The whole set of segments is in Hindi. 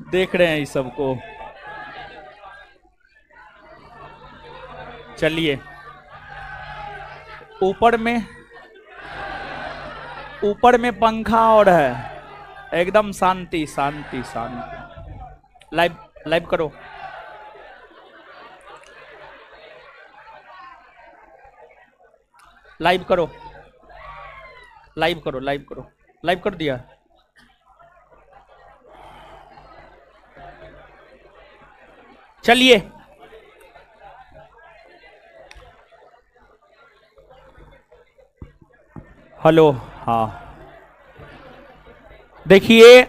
देख रहे हैं इस सबको। चलिए, ऊपर में पंखा और है, एकदम शांति शांति शांति। लाइव लाइव करो। लाइव करो, लाइव करो, लाइव करो, लाइव कर दिया। चलिए, हेलो। हाँ, देखिए,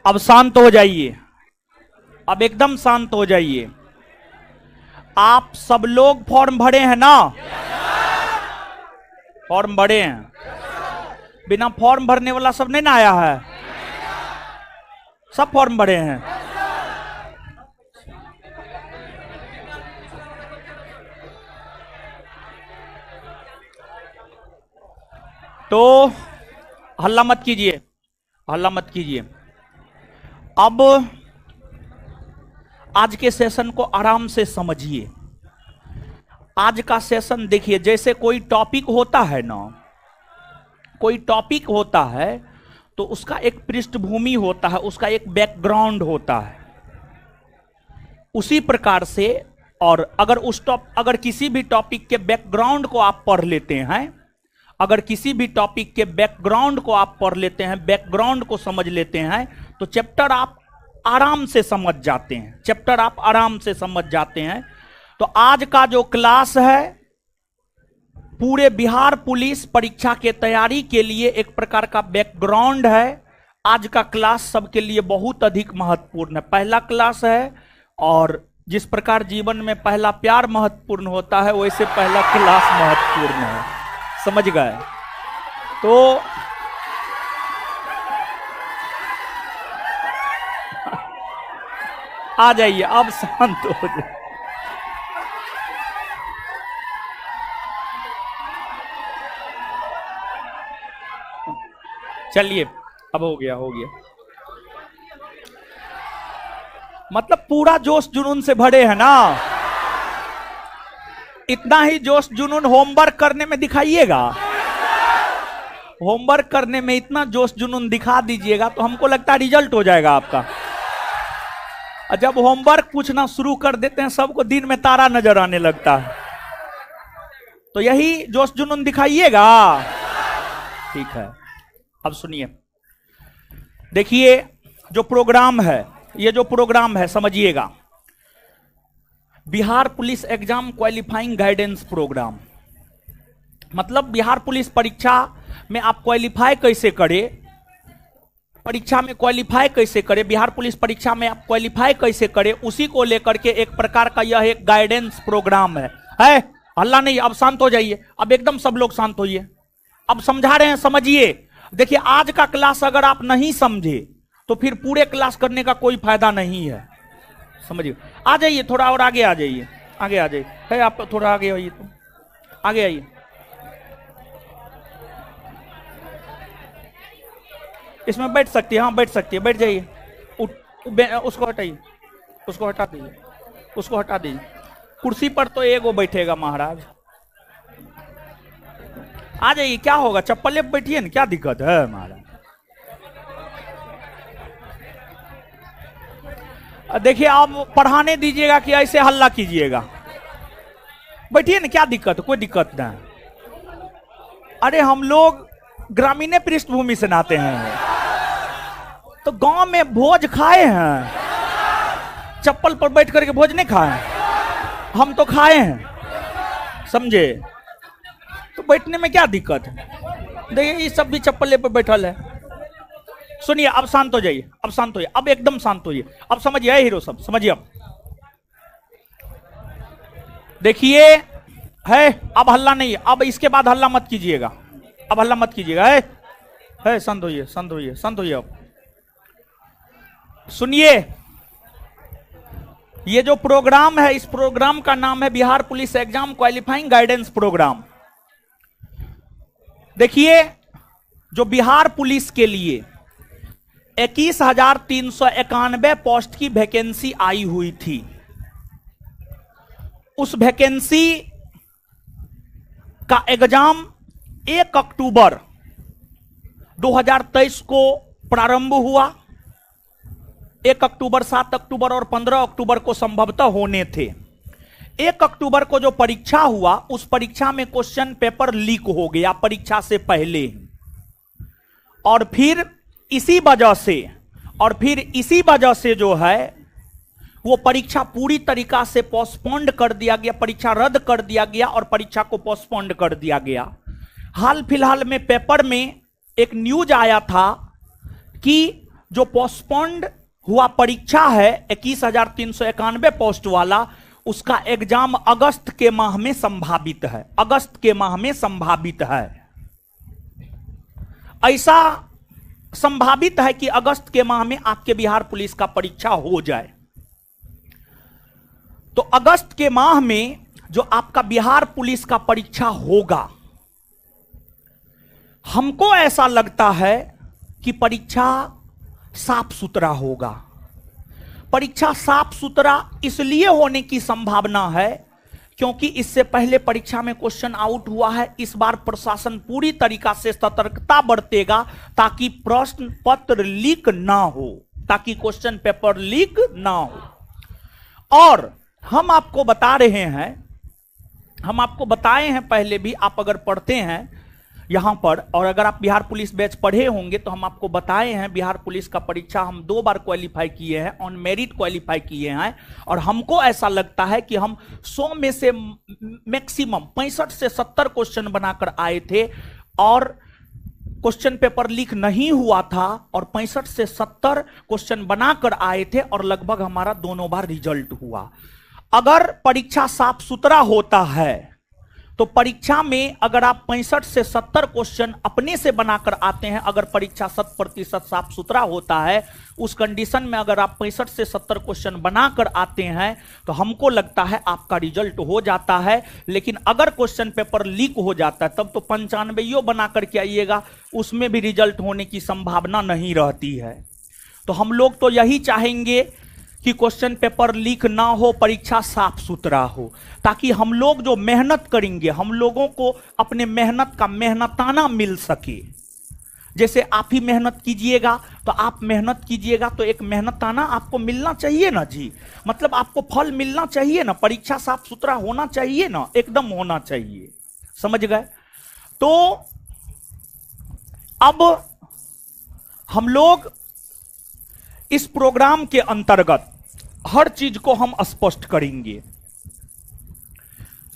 अब शांत हो जाइए, अब एकदम शांत हो जाइए। आप सब लोग फॉर्म भरे हैं ना? फॉर्म भरे हैं? बिना फॉर्म भरने वाला सब नहीं ना आया है? सब फॉर्म भरे हैं? तो हल्ला मत कीजिए, हल्ला मत कीजिए। अब आज के सेशन को आराम से समझिए। आज का सेशन देखिए, जैसे कोई टॉपिक होता है ना, कोई टॉपिक होता है तो उसका एक पृष्ठभूमि होता है, उसका एक बैकग्राउंड होता है। उसी प्रकार से, और अगर किसी भी टॉपिक के बैकग्राउंड को आप पढ़ लेते हैं, अगर किसी भी टॉपिक के बैकग्राउंड को आप पढ़ लेते हैं, बैकग्राउंड को समझ लेते हैं, तो चैप्टर आप आराम से समझ जाते हैं, चैप्टर आप आराम से समझ जाते हैं। तो आज का जो क्लास है, पूरे बिहार पुलिस परीक्षा के तैयारी के लिए एक प्रकार का बैकग्राउंड है। आज का क्लास सबके लिए बहुत अधिक महत्वपूर्ण है, पहला क्लास है। और जिस प्रकार जीवन में पहला प्यार महत्वपूर्ण होता है, वैसे पहला क्लास महत्वपूर्ण है, समझ गए? तो आ जाइए, अब शांत हो जाइए। चलिए, अब हो गया, हो गया। मतलब पूरा जोश जुनून से भरे हैं ना? इतना ही जोश जुनून होमवर्क करने में दिखाइएगा। होमवर्क करने में इतना जोश जुनून दिखा दीजिएगा तो हमको लगता है रिजल्ट हो जाएगा आपका। जब होमवर्क पूछना शुरू कर देते हैं, सबको दिन में तारा नजर आने लगता है। तो यही जोश जुनून दिखाइएगा, ठीक है? अब सुनिए, देखिए, जो प्रोग्राम है, ये जो प्रोग्राम है, समझिएगा। Bihar police exam qualifying guidance program, मतलब बिहार पुलिस परीक्षा में आप क्वालिफाई कैसे करें, परीक्षा में क्वालिफाई कैसे करें, बिहार पुलिस परीक्षा में आप क्वालिफाई कैसे करें, उसी को लेकर के एक प्रकार का यह एक गाइडेंस प्रोग्राम है। हल्ला नहीं, अब शांत हो जाइए, अब एकदम सब लोग शांत होइए। अब समझा रहे हैं, समझिए। देखिए, आज का क्लास अगर आप नहीं समझे तो फिर पूरे क्लास करने का कोई फायदा नहीं है, समझिए। आ जाइए, थोड़ा और आगे आ जाइए, आगे आ जाइए। है आप थोड़ा आगे आइए, तो आगे आइए। इसमें बैठ सकती है, हाँ बैठ सकती है, बैठ जाइए। उसको हटाइए, उसको हटा दीजिए, उसको हटा दीजिए। कुर्सी पर तो एगो बैठेगा महाराज। आ जाइए, क्या होगा, चप्पल पे बैठिए ना, क्या दिक्कत है महाराज? देखिए, आप पढ़ाने दीजिएगा कि ऐसे हल्ला कीजिएगा? बैठिए ना, क्या दिक्कत है? कोई दिक्कत नहीं। अरे हम लोग ग्रामीण पृष्ठभूमि से नाते हैं, तो गांव में भोज खाए हैं, चप्पल पर बैठ करके भोज नहीं खाए, हम तो खाए हैं, समझे? तो बैठने में क्या दिक्कत है? देखिए, ये सब भी चप्पल पर बैठल है। सुनिए, अब शांत हो जाइए, अब शांत होइए, अब एकदम शांत होइए। अब समझिए हीरो सब, समझिए। अब देखिए, है, अब हल्ला नहीं, अब इसके बाद हल्ला मत कीजिएगा, अब हल्ला मत कीजिएगा। है, शांत होइए, शांत होइए, शांत होइए। अब सुनिए, ये जो प्रोग्राम है, इस प्रोग्राम का नाम है Bihar police exam qualifying guidance program. देखिए, जो बिहार पुलिस के लिए 21,391 पोस्ट की वैकेंसी आई हुई थी। उस वैकेंसी का एग्जाम 1 अक्टूबर 2023 को प्रारंभ हुआ। 1 अक्टूबर, 7 अक्टूबर और 15 अक्टूबर को संभवतः होने थे। 1 अक्टूबर को जो परीक्षा हुआ, उस परीक्षा में क्वेश्चन पेपर लीक हो गया परीक्षा से पहले, और फिर इसी वजह से जो है वो परीक्षा पूरी तरीका से पोस्टपोन्ड कर दिया गया, परीक्षा रद्द कर दिया गया और परीक्षा को पोस्टपोन्ड कर दिया गया। हाल फिलहाल में पेपर में एक न्यूज आया था कि जो पोस्टपोन्ड हुआ परीक्षा है 21,391 पोस्ट वाला, उसका एग्जाम अगस्त के माह में संभावित है। अगस्त के माह में संभावित है, ऐसा संभावित है कि अगस्त के माह में आपके बिहार पुलिस का परीक्षा हो जाए। तो अगस्त के माह में जो आपका बिहार पुलिस का परीक्षा होगा, हमको ऐसा लगता है कि परीक्षा साफ सुथरा होगा। परीक्षा साफ सुथरा इसलिए होने की संभावना है क्योंकि इससे पहले परीक्षा में क्वेश्चन आउट हुआ है। इस बार प्रशासन पूरी तरीका से सतर्कता बरतेगा ताकि प्रश्न पत्र लीक ना हो, ताकि क्वेश्चन पेपर लीक ना हो। और हम आपको बता रहे हैं, हम आपको बताए हैं पहले भी, आप अगर पढ़ते हैं यहां पर, और अगर आप बिहार पुलिस बैच पढ़े होंगे तो हम आपको बताए हैं बिहार पुलिस का परीक्षा हम 2 बार क्वालिफाई किए हैं, ऑन मेरिट क्वालिफाई किए हैं। और हमको ऐसा लगता है कि हम 100 में से मैक्सिमम 65 से 70 क्वेश्चन बनाकर आए थे और क्वेश्चन पेपर लीक नहीं हुआ था, और 65 से 70 क्वेश्चन बनाकर आए थे और लगभग हमारा दोनों बार रिजल्ट हुआ। अगर परीक्षा साफ सुथरा होता है तो परीक्षा में अगर आप 65 से 70 क्वेश्चन अपने से बनाकर आते हैं, अगर परीक्षा 100% साफ सुथरा होता है, उस कंडीशन में अगर आप 65 से 70 क्वेश्चन बनाकर आते हैं तो हमको लगता है आपका रिजल्ट हो जाता है। लेकिन अगर क्वेश्चन पेपर लीक हो जाता है तब तो 95 बना करके आइएगा, उसमें भी रिजल्ट होने की संभावना नहीं रहती है। तो हम लोग तो यही चाहेंगे कि क्वेश्चन पेपर लीक ना हो, परीक्षा साफ सुथरा हो, ताकि हम लोग जो मेहनत करेंगे हम लोगों को अपने मेहनत का मेहनताना मिल सके। जैसे आप ही मेहनत कीजिएगा तो आप मेहनत कीजिएगा तो एक मेहनताना आपको मिलना चाहिए ना जी, मतलब आपको फल मिलना चाहिए ना। परीक्षा साफ सुथरा होना चाहिए ना, एकदम होना चाहिए, समझ गए। तो अब हम लोग इस प्रोग्राम के अंतर्गत हर चीज को हम स्पष्ट करेंगे,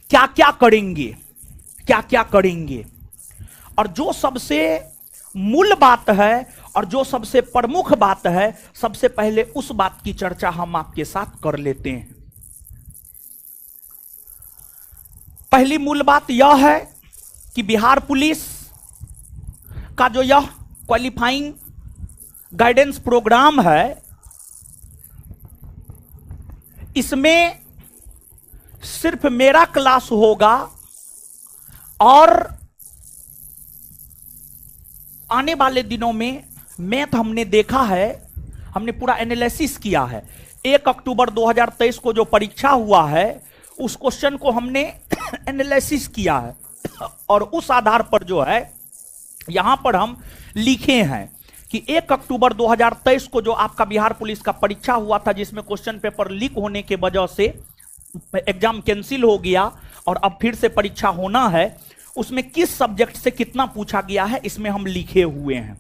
क्या क्या करेंगे, क्या क्या करेंगे, और जो सबसे मूल बात है और जो सबसे प्रमुख बात है, सबसे पहले उस बात की चर्चा हम आपके साथ कर लेते हैं। पहली मूल बात यह है कि बिहार पुलिस का जो यह क्वालिफाइंग गाइडेंस प्रोग्राम है, इसमें सिर्फ मेरा क्लास होगा और आने वाले दिनों में मैथ हमने देखा है, हमने पूरा एनालिसिस किया है। 1 अक्टूबर 2023 को जो परीक्षा हुआ है उस क्वेश्चन को हमने एनालिसिस किया है और उस आधार पर जो है यहां पर हम लिखे हैं कि 1 अक्टूबर 2023 को जो आपका बिहार पुलिस का परीक्षा हुआ था, जिसमें क्वेश्चन पेपर लीक होने के वजह से एग्जाम कैंसिल हो गया और अब फिर से परीक्षा होना है, उसमें किस सब्जेक्ट से कितना पूछा गया है इसमें हम लिखे हुए हैं।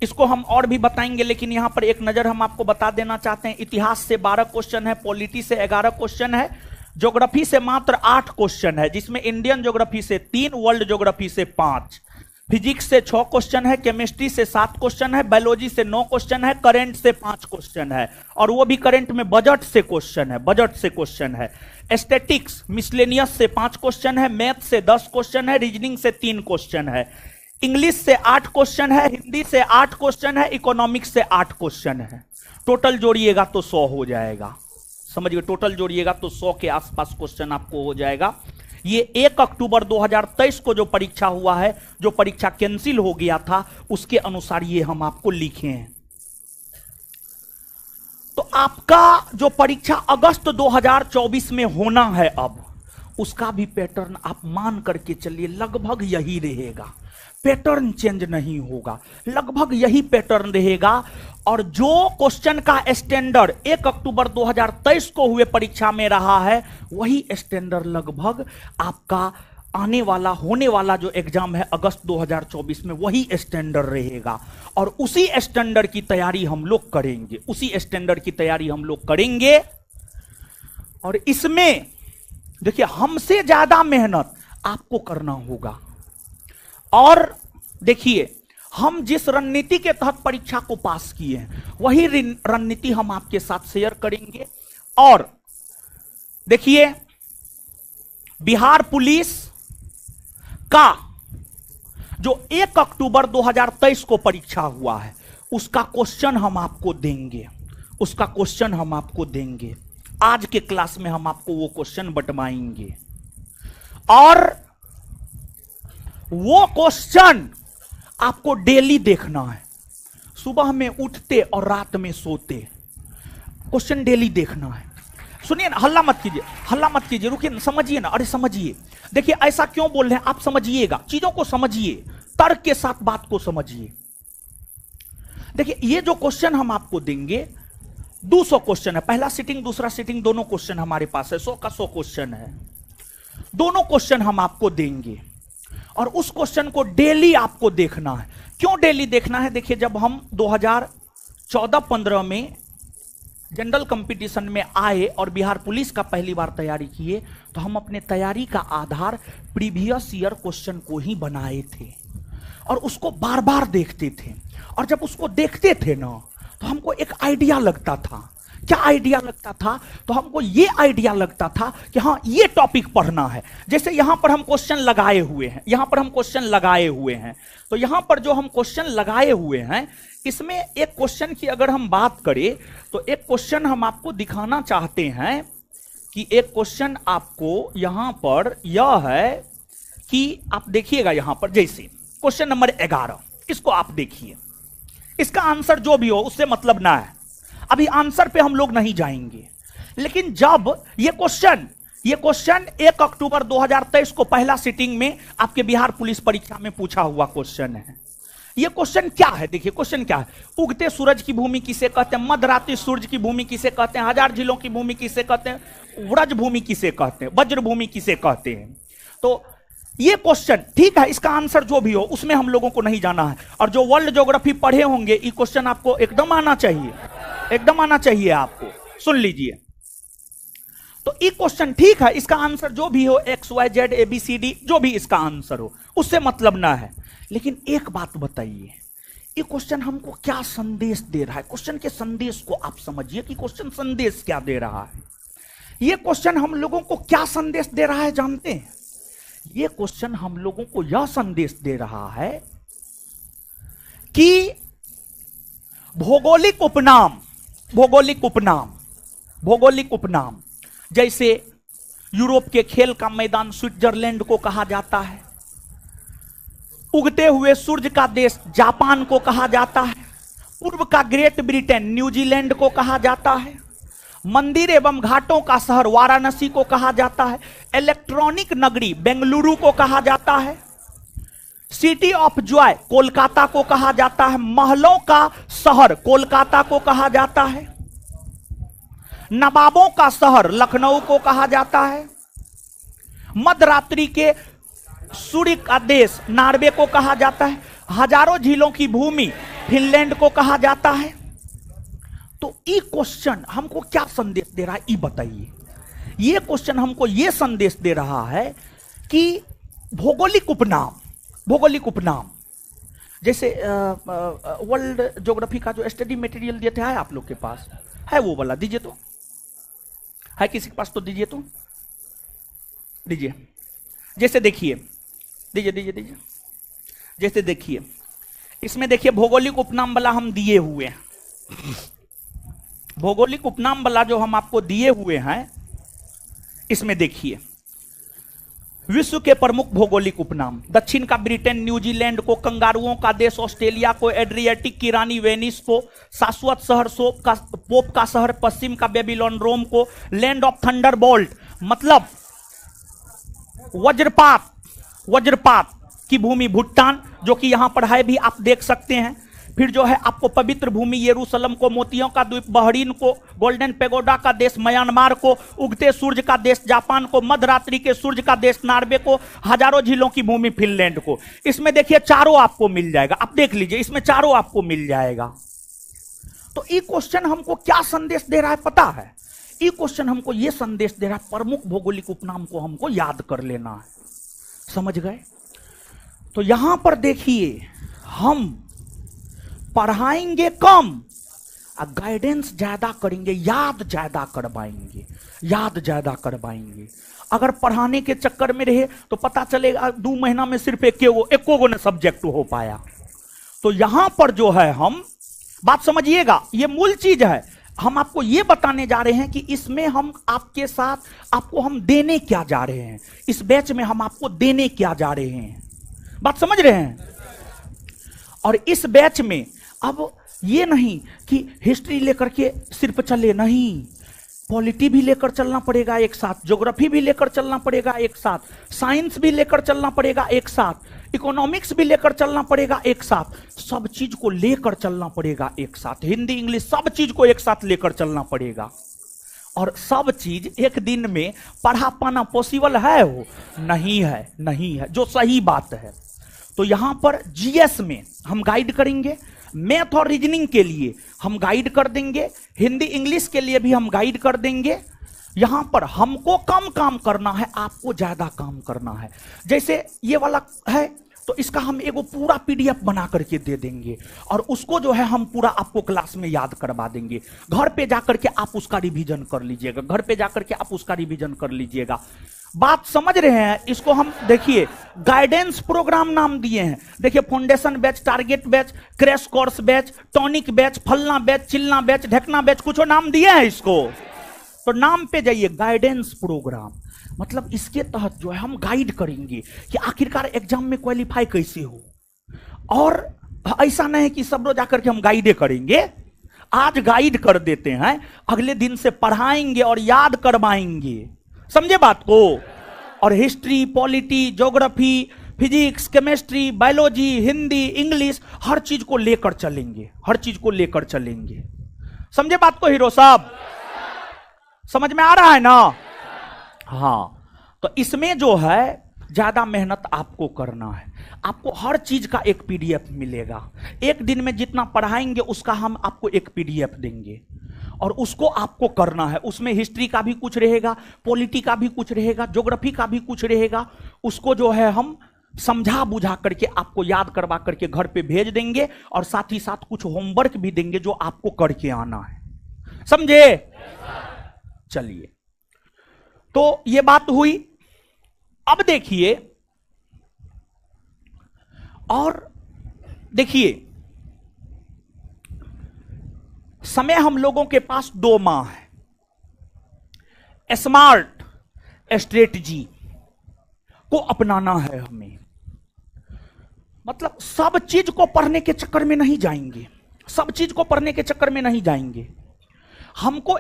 इसको हम और भी बताएंगे, लेकिन यहां पर एक नजर हम आपको बता देना चाहते हैं। इतिहास से 12 क्वेश्चन है, पॉलिटी से 11 क्वेश्चन है, ज्योग्राफी से मात्र 8 क्वेश्चन है, जिसमें इंडियन ज्योग्राफी से 3, वर्ल्ड ज्योग्राफी से 5, फिजिक्स से 6 क्वेश्चन है, केमिस्ट्री से 7 क्वेश्चन है, बायोलॉजी से 9 क्वेश्चन है, करंट से 5 क्वेश्चन है, और वो भी करंट में बजट से क्वेश्चन है, बजट से क्वेश्चन है। स्टैटिक्स मिसलेनियस से 5 क्वेश्चन है, मैथ से 10 क्वेश्चन है, रीजनिंग से 3 क्वेश्चन है, इंग्लिश से 8 क्वेश्चन है, हिंदी से 8 क्वेश्चन है, इकोनॉमिक्स से 8 क्वेश्चन है। टोटल जोड़िएगा तो 100 हो जाएगा, समझिए, टोटल जोड़िएगा तो 100 के आसपास क्वेश्चन आपको हो जाएगा। ये 1 अक्टूबर 2023 को जो परीक्षा हुआ है, जो परीक्षा कैंसिल हो गया था, उसके अनुसार ये हम आपको लिखे हैं। तो आपका जो परीक्षा अगस्त 2024 में होना है अब, उसका भी पैटर्न आप मान करके चलिए लगभग यही रहेगा, पैटर्न चेंज नहीं होगा, लगभग यही पैटर्न रहेगा। और जो क्वेश्चन का स्टैंडर्ड 1 अक्टूबर 2023 को हुए परीक्षा में रहा है, वही स्टैंडर्ड लगभग आपका आने वाला होने वाला जो एग्जाम है अगस्त 2024 में, वही स्टैंडर्ड रहेगा। और उसी स्टैंडर्ड की तैयारी हम लोग करेंगे, उसी स्टैंडर्ड की तैयारी हम लोग करेंगे। और इसमें देखिए, हमसे ज्यादा मेहनत आपको करना होगा। और देखिए, हम जिस रणनीति के तहत परीक्षा को पास किए हैं, वही रणनीति हम आपके साथ शेयर करेंगे। और देखिए, बिहार पुलिस का जो 1 अक्टूबर 2023 को परीक्षा हुआ है, उसका क्वेश्चन हम आपको देंगे, उसका क्वेश्चन हम आपको देंगे। आज के क्लास में हम आपको वो क्वेश्चन बंटवाएंगे। और वो क्वेश्चन आपको डेली देखना है, सुबह में उठते और रात में सोते, क्वेश्चन डेली देखना है। सुनिए ना, हल्ला मत कीजिए, हल्ला मत कीजिए, रुकिए, समझिए ना, अरे समझिए। देखिए, ऐसा क्यों बोल रहे हैं आप, समझिएगा, चीजों को समझिए, तर्क के साथ बात को समझिए। देखिए, ये जो क्वेश्चन हम आपको देंगे, 200 क्वेश्चन है, पहला सीटिंग दूसरा सीटिंग दोनों क्वेश्चन हमारे पास है, 100 का 100 क्वेश्चन है। दोनों क्वेश्चन हम आपको देंगे और उस क्वेश्चन को डेली आपको देखना है। क्यों डेली देखना है? देखिए, जब हम 2014-15 में जनरल कंपटीशन में आए और बिहार पुलिस का पहली बार तैयारी किए, तो हम अपने तैयारी का आधार प्रीवियस ईयर क्वेश्चन को ही बनाए थे और उसको बार बार देखते थे। और जब उसको देखते थे ना, तो हमको एक आइडिया लगता था। क्या आइडिया लगता था? तो हमको ये आइडिया लगता था कि हाँ, ये टॉपिक पढ़ना है। जैसे यहां पर हम क्वेश्चन लगाए हुए हैं, यहां पर हम क्वेश्चन लगाए हुए हैं, तो यहां पर जो हम क्वेश्चन लगाए हुए हैं, इसमें एक क्वेश्चन की अगर हम बात करें, तो एक क्वेश्चन हम आपको दिखाना चाहते हैं कि एक क्वेश्चन आपको यहां पर यह है कि आप देखिएगा, यहां पर जैसे क्वेश्चन नंबर 11, इसको आप देखिए, इसका आंसर जो भी हो उससे मतलब ना है, अभी आंसर पे हम लोग नहीं जाएंगे। लेकिन जब ये क्वेश्चन 1 अक्टूबर 2023 को पहला सिटिंग में आपके बिहार पुलिस परीक्षा में पूछा हुआ क्वेश्चन है। ये क्वेश्चन क्या है? देखिए, क्वेश्चन क्या है? उगते सूरज की भूमि किसे कहते हैं? मध्यरात्रि सूरज की भूमि किसे कहते हैं? हजार झीलों की भूमि किसे कहते हैं? व्रज भूमि किसे कहते हैं? वज्र भूमि किसे कहते हैं? तो ये क्वेश्चन, ठीक है, इसका आंसर जो भी हो उसमें हम लोगों को नहीं जाना है। और जो वर्ल्ड ज्योग्राफी पढ़े होंगे, ये क्वेश्चन आपको एकदम आना चाहिए, एकदम आना चाहिए आपको। सुन लीजिए, तो ये क्वेश्चन ठीक है, इसका आंसर जो भी हो, XYZ ABCD जो भी इसका आंसर हो, उससे मतलब ना है। लेकिन एक बात बताइए, ये क्वेश्चन हमको क्या संदेश दे रहा है? क्वेश्चन के संदेश को आप समझिए कि क्वेश्चन संदेश क्या दे रहा है। ये क्वेश्चन हम लोगों को क्या संदेश दे रहा है जानते हैं? ये क्वेश्चन हम लोगों को यह संदेश दे रहा है कि भौगोलिक उपनाम जैसे यूरोप के खेल का मैदान स्विट्जरलैंड को कहा जाता है, उगते हुए सूरज का देश जापान को कहा जाता है, पूर्व का ग्रेट ब्रिटेन न्यूजीलैंड को कहा जाता है, मंदिर एवं घाटों का शहर वाराणसी को कहा जाता है, इलेक्ट्रॉनिक नगरी बेंगलुरु को कहा जाता है, सिटी ऑफ जॉय कोलकाता को कहा जाता है, महलों का शहर कोलकाता को कहा जाता है, नवाबों का शहर लखनऊ को कहा जाता है, मध्यरात्रि के सूर्य का देश नॉर्वे को कहा जाता है, हजारों झीलों की भूमि फिनलैंड को कहा जाता है। तो ये क्वेश्चन हमको क्या संदेश दे रहा है, ये बताइए। ये क्वेश्चन हमको ये संदेश दे रहा है कि भौगोलिक उपनाम जैसे वर्ल्ड ज्योग्राफी का जो स्टडी मटेरियल दिए थे, है आप लोग के पास? है वो वाला? दीजिए तो, है किसी के पास तो दीजिए, तो दीजिए। जैसे देखिए, दीजिए। जैसे देखिए, इसमें देखिए भौगोलिक उपनाम वाला हम दिए हुए हैं, भौगोलिक उपनाम वाला जो हम आपको दिए हुए हैं, इसमें देखिए विश्व के प्रमुख भौगोलिक उपनाम। दक्षिण का ब्रिटेन, न्यूजीलैंड को कंगारुओं का देश, ऑस्ट्रेलिया को एड्रियाटिक की रानी वेनिस को, शाश्वत शहर पोप का शहर, पश्चिम का बेबीलोन रोम को, लैंड ऑफ थंडरबोल्ट मतलब वज्रपात की भूमि भूटान, जो कि यहां पर है भी, आप देख सकते हैं। फिर जो है आपको पवित्र भूमि यरूशलेम को, मोतियों का द्वीप बहरीन को, गोल्डन पेगोडा का देश म्यांमार को, उगते सूर्य का देश जापान को, मध्यरात्रि के सूर्य का देश नॉर्वे को, हजारों झीलों की भूमि फिनलैंड को। इसमें देखिए चारों आपको मिल जाएगा, आप देख लीजिए इसमें चारों आपको मिल जाएगा। तो ये क्वेश्चन हमको क्या संदेश दे रहा है पता है? ये क्वेश्चन हमको ये संदेश दे रहा है, प्रमुख भौगोलिक उपनाम को हमको याद कर लेना है। समझ गए? तो यहां पर देखिए हम पढ़ाएंगे कम और गाइडेंस ज्यादा करेंगे, याद ज्यादा करवाएंगे। अगर पढ़ाने के चक्कर में रहे तो पता चलेगा 2 महीना में सिर्फ एको ने सब्जेक्ट हो पाया। तो यहां पर जो है हम बात समझिएगा, ये मूल चीज है। हम आपको ये बताने जा रहे हैं कि इसमें हम आपके साथ आपको हम देने क्या जा रहे हैं, इस बैच में हम आपको देने क्या जा रहे हैं। बात समझ रहे हैं? और इस बैच में अब ये नहीं कि हिस्ट्री लेकर के सिर्फ चले, नहीं, पॉलिटी भी लेकर चलना पड़ेगा एक साथ, ज्योग्राफी भी लेकर चलना पड़ेगा एक साथ, साइंस भी लेकर चलना पड़ेगा एक साथ, इकोनॉमिक्स भी लेकर चलना पड़ेगा एक साथ, सब चीज को लेकर चलना पड़ेगा एक साथ, हिंदी इंग्लिश सब चीज को एक साथ लेकर चलना पड़ेगा। और सब चीज एक दिन में पढ़ा पाना पॉसिबल है? वो नहीं है, जो सही बात है। तो यहां पर जीएस में हम गाइड करेंगे, मैथ और रीजनिंग के लिए हम गाइड कर देंगे, हिंदी इंग्लिश के लिए भी हम गाइड कर देंगे। यहां पर हमको कम काम करना है, आपको ज्यादा काम करना है। जैसे ये वाला है तो इसका हम एगो पूरा पीडीएफ बना करके दे देंगे और उसको जो है हम पूरा आपको क्लास में याद करवा देंगे। घर पे जाकर के आप उसका रिवीजन कर लीजिएगा, बात समझ रहे हैं? इसको हम देखिए गाइडेंस प्रोग्राम नाम दिए हैं। देखिए foundation batch, target batch, crash course batch, tonic batch, फलना बैच, चिलना बैच, ढकना बैच, कुछ नाम दिए हैं इसको। तो नाम पे जाइए, गाइडेंस प्रोग्राम मतलब इसके तहत जो है हम गाइड करेंगे कि आखिरकार एग्जाम में क्वालिफाई कैसे हो। और ऐसा नहीं कि सब रोज जाकर के हम गाइडे करेंगे, आज गाइड कर देते हैं, अगले दिन से पढ़ाएंगे और याद करवाएंगे। समझे बात को? और history, polity, geography, physics, chemistry, biology, Hindi, English, हर चीज को लेकर चलेंगे। समझे बात को हीरो साहब? समझ में आ रहा है ना? हाँ, तो इसमें जो है ज्यादा मेहनत आपको करना है। आपको हर चीज का एक पीडीएफ मिलेगा, एक दिन में जितना पढ़ाएंगे उसका हम आपको एक पीडीएफ देंगे और उसको आपको करना है। उसमें हिस्ट्री का भी कुछ रहेगा, पॉलिटी का भी कुछ रहेगा, ज्योग्राफी का भी कुछ रहेगा। उसको जो है हम समझा बुझा करके आपको याद करवा करके घर पे भेज देंगे और साथ ही साथ कुछ होमवर्क भी देंगे जो आपको करके आना है। समझे? चलिए, तो ये बात हुई। अब देखिए, और देखिए समय हम लोगों के पास 2 माह है। स्मार्ट स्ट्रेटजी को अपनाना है हमें। मतलब सब चीज को पढ़ने के चक्कर में नहीं जाएंगे, हमको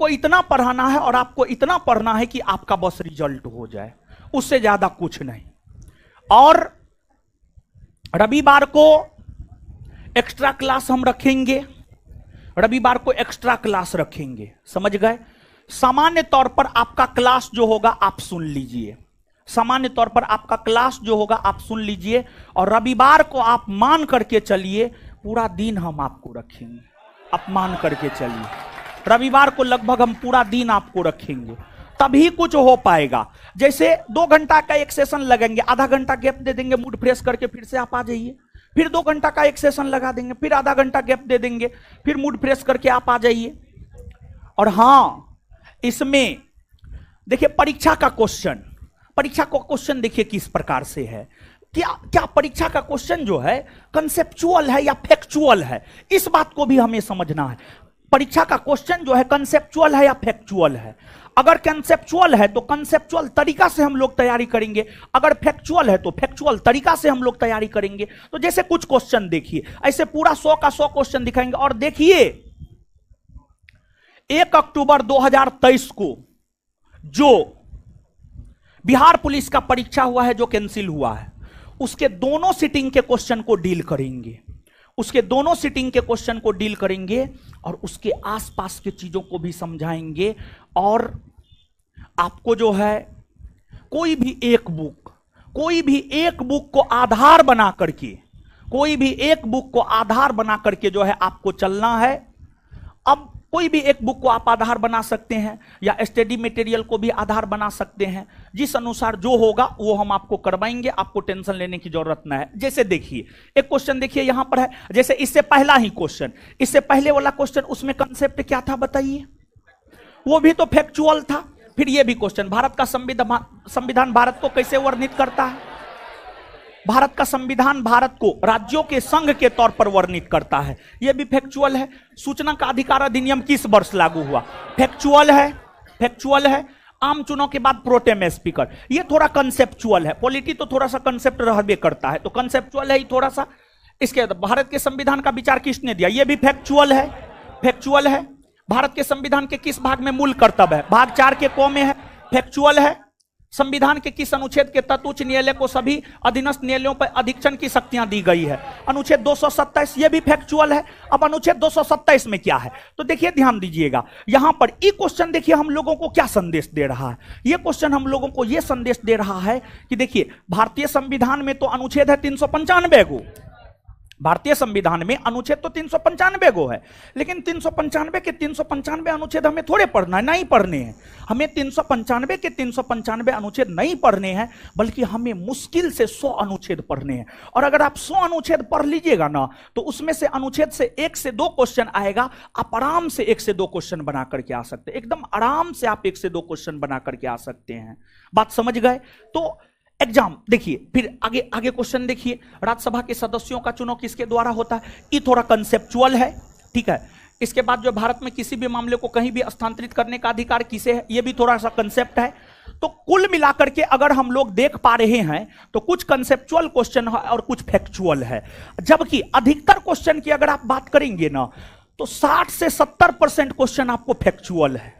इतना पढ़ाना है और आपको इतना पढ़ना है कि आपका बस रिजल्ट हो जाए, उससे ज्यादा कुछ नहीं। और रविवार को एक्स्ट्रा क्लास हम रखेंगे, समझ गए? सामान्य तौर पर आपका क्लास जो होगा आप सुन लीजिए, और रविवार को आप मान करके चलिए पूरा दिन हम आपको रखेंगे। आप मान करके चलिए, रविवार को लगभग हम पूरा दिन आपको रखेंगे, तभी कुछ हो पाएगा। जैसे 2 घंटा का एक सेशन लगेंगे, आधा घंटा गैप दे देंगे, मूड फ्रेश करके फिर से आप आ जाइए, फिर 2 घंटा का एक सेशन लगा देंगे, फिर आधा घंटा गैप दे देंगे, फिर मूड फ्रेश करके आप आ जाइए। और हाँ, इसमें देखिए परीक्षा का क्वेश्चन देखिए किस प्रकार से है। क्या परीक्षा का क्वेश्चन जो है कंसेप्चुअल है या फैक्चुअल है, इस बात को भी हमें समझना है। परीक्षा का क्वेश्चन जो है कंसेप्चुअल है या फैक्चुअल है। अगर कंसेप्चुअल है तो कंसेप्चुअल तरीका से हम लोग तैयारी करेंगे, अगर फैक्चुअल है तो फैक्चुअल तरीका से हम लोग तैयारी करेंगे। तो जैसे कुछ क्वेश्चन देखिए, ऐसे पूरा 100 का 100 क्वेश्चन दिखाएंगे। और देखिए 1 अक्टूबर 2023 को जो बिहार पुलिस का परीक्षा हुआ है, जो कैंसिल हुआ है, उसके दोनों सिटिंग के क्वेश्चन को डील करेंगे, उसके दोनों सिटिंग के क्वेश्चन को डील करेंगे और उसके आसपास की चीजों को भी समझाएंगे। और आपको जो है कोई भी एक बुक को आधार बना करके, कोई भी एक बुक को आधार बना करके जो है आपको चलना है। अब कोई भी एक बुक को आप आधार बना सकते हैं या स्टडी मटेरियल को भी आधार बना सकते हैं, जिस अनुसार जो होगा वो हम आपको करवाएंगे, आपको टेंशन लेने की जरूरत ना है। जैसे देखिए एक क्वेश्चन देखिए यहां पर है, जैसे इससे पहला ही क्वेश्चन, इससे पहले वाला क्वेश्चन, उसमें कंसेप्ट क्या था बताइए, वो भी तो फैक्चुअल था। फिर ये भी क्वेश्चन, भारत का संविधान भारत को कैसे वर्णित करता है, भारत का संविधान भारत को राज्यों के संघ के तौर पर वर्णित करता है, यह भी फैक्चुअल है। सूचना का अधिकार अधिनियम किस वर्ष लागू हुआ, फैक्चुअल है, फैक्चुअल है। आम चुनाव के बाद प्रोटेम स्पीकर, यह थोड़ा कंसेप्चुअल है। पॉलिटी तो थोड़ा सा कंसेप्ट रहबे करता है, तो कंसेप्चुअल है थोड़ा सा। इसके बाद भारत के संविधान का विचार किसने दिया, यह भी फैक्चुअल है, फैक्चुअल है। भारत के संविधान के किस भाग में मूल कर्तव्य है, भाग 4 के क में है, फैक्चुअल है। संविधान के किस अनुच्छेद के तहत उच्च न्यायालय को सभी अधीनस्थ न्यायालयों पर अधीक्षण की शक्तियां दी गई है, अनुच्छेद 227, यह भी फैक्चुअल है। अब अनुच्छेद 227 में क्या है, तो देखिए ध्यान दीजिएगा, यहां पर ये क्वेश्चन देखिए हम लोगों को क्या संदेश दे रहा है। यह क्वेश्चन हम लोगों को यह संदेश दे रहा है कि देखिए भारतीय संविधान में तो अनुच्छेद है 395 गो, भारतीय संविधान में अनुच्छेद तो 395 गो है, लेकिन 395 के 395 अनुच्छेद हमें थोड़े पढ़ना है, नहीं पढ़ने हैं। हमें 395 के 395 अनुच्छेद नहीं पढ़ने हैं, बल्कि हमें मुश्किल से 100 अनुच्छेद पढ़ने हैं। और अगर आप 100 अनुच्छेद पढ़ लीजिएगा ना, तो उसमें से अनुच्छेद से 1 से 2 क्वेश्चन आएगा, आप आराम से 1 से 2 क्वेश्चन बना करके आ सकते हैं, एकदम आराम से आप 1 से 2 क्वेश्चन बना करके आ सकते हैं। बात समझ गए। तो एग्जाम देखिए, फिर आगे आगे क्वेश्चन देखिए, राज्यसभा के सदस्यों का चुनाव किसके द्वारा होता है, ये थोड़ा कंसेप्चुअल है, ठीक है। इसके बाद जो भारत में किसी भी मामले को कहीं भी स्थानांतरित करने का अधिकार किसे है, ये भी थोड़ा सा कंसेप्ट है। तो कुल मिलाकर के अगर हम लोग देख पा रहे हैं तो कुछ कंसेप्चुअल क्वेश्चन है और कुछ फैक्चुअल है, जबकि अधिकतर क्वेश्चन की अगर आप बात करेंगे ना, तो 60 से 70% क्वेश्चन आपको फैक्चुअल है,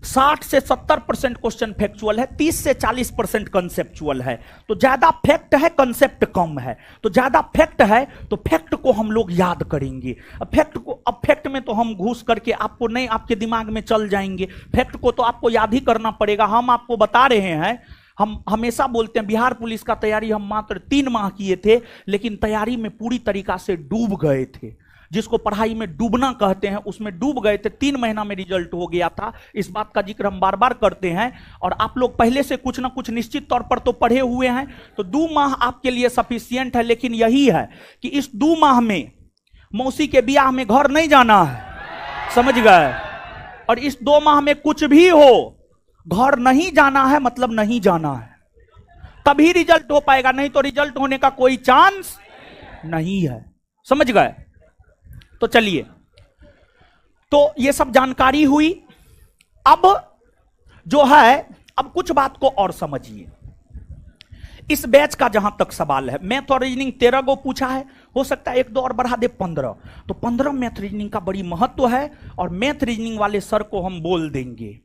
60 से 70% क्वेश्चन फैक्चुअल है, 30 से 40% कंसेप्चुअल है। तो ज्यादा फैक्ट है, कंसेप्ट कम है। तो ज्यादा फैक्ट है तो फैक्ट को हम लोग याद करेंगे। अब फैक्ट में तो हम घुस करके आपको नहीं, आपके दिमाग में चल जाएंगे, फैक्ट को तो आपको याद ही करना पड़ेगा। हम आपको बता रहे हैं, हम हमेशा बोलते हैं बिहार पुलिस का तैयारी हम मात्र 3 माह किए थे, लेकिन तैयारी में पूरी तरीका से डूब गए थे, जिसको पढ़ाई में डूबना कहते हैं, उसमें डूब गए थे। 3 महीना में रिजल्ट हो गया था। इस बात का जिक्र हम बार बार करते हैं, और आप लोग पहले से कुछ ना कुछ निश्चित तौर पर तो पढ़े हुए हैं, तो 2 माह आपके लिए सफिशियंट है। लेकिन यही है कि इस 2 माह में मौसी के ब्याह में घर नहीं जाना है, समझ गए। और इस 2 माह में कुछ भी हो, घर नहीं जाना है, मतलब नहीं जाना है, तभी रिजल्ट हो पाएगा, नहीं तो रिजल्ट होने का कोई चांस नहीं है, समझ गए। तो चलिए, तो ये सब जानकारी हुई। अब जो है, अब कुछ बात को और समझिए। इस बैच का जहां तक सवाल है, मैथ और रीजनिंग 13 गो पूछा है, हो सकता है 1-2 और बढ़ा दे 15, तो 15 मैथ रीजनिंग का बड़ी महत्व है। और मैथ रीजनिंग वाले सर को हम बोल देंगे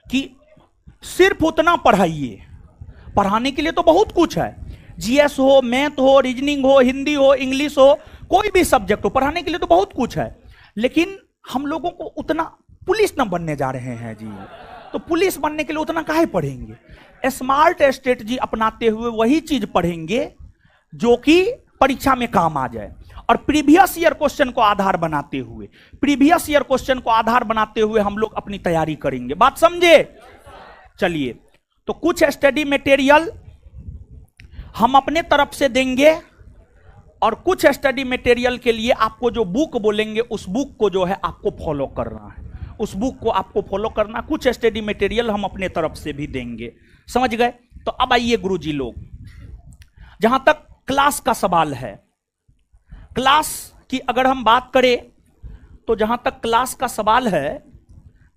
कि सिर्फ उतना पढ़ाइए, पढ़ाने के लिए तो बहुत कुछ है, जीएस हो, मैथ हो, रीजनिंग हो, हिंदी हो, इंग्लिश हो, कोई भी सब्जेक्ट हो, पढ़ाने के लिए तो बहुत कुछ है। लेकिन हम लोगों को उतना, पुलिस ना बनने जा रहे हैं जी, तो पुलिस बनने के लिए उतना काहे पढ़ेंगे। स्मार्ट स्ट्रेटजी अपनाते हुए वही चीज पढ़ेंगे जो कि परीक्षा में काम आ जाए, और प्रीवियस ईयर क्वेश्चन को आधार बनाते हुए, प्रीवियस ईयर क्वेश्चन को आधार बनाते हुए हम लोग अपनी तैयारी करेंगे। बात समझे। चलिए, तो कुछ स्टडी मटेरियल हम अपने तरफ से देंगे, और कुछ स्टडी मटेरियल के लिए आपको जो बुक बोलेंगे उस बुक को जो है आपको फॉलो करना है, उस बुक को आपको फॉलो करना। कुछ स्टडी मटेरियल हम अपने तरफ से भी देंगे, समझ गए। तो अब आइए गुरुजी लोग, जहां तक क्लास का सवाल है, क्लास की अगर हम बात करें तो जहां तक क्लास का सवाल है,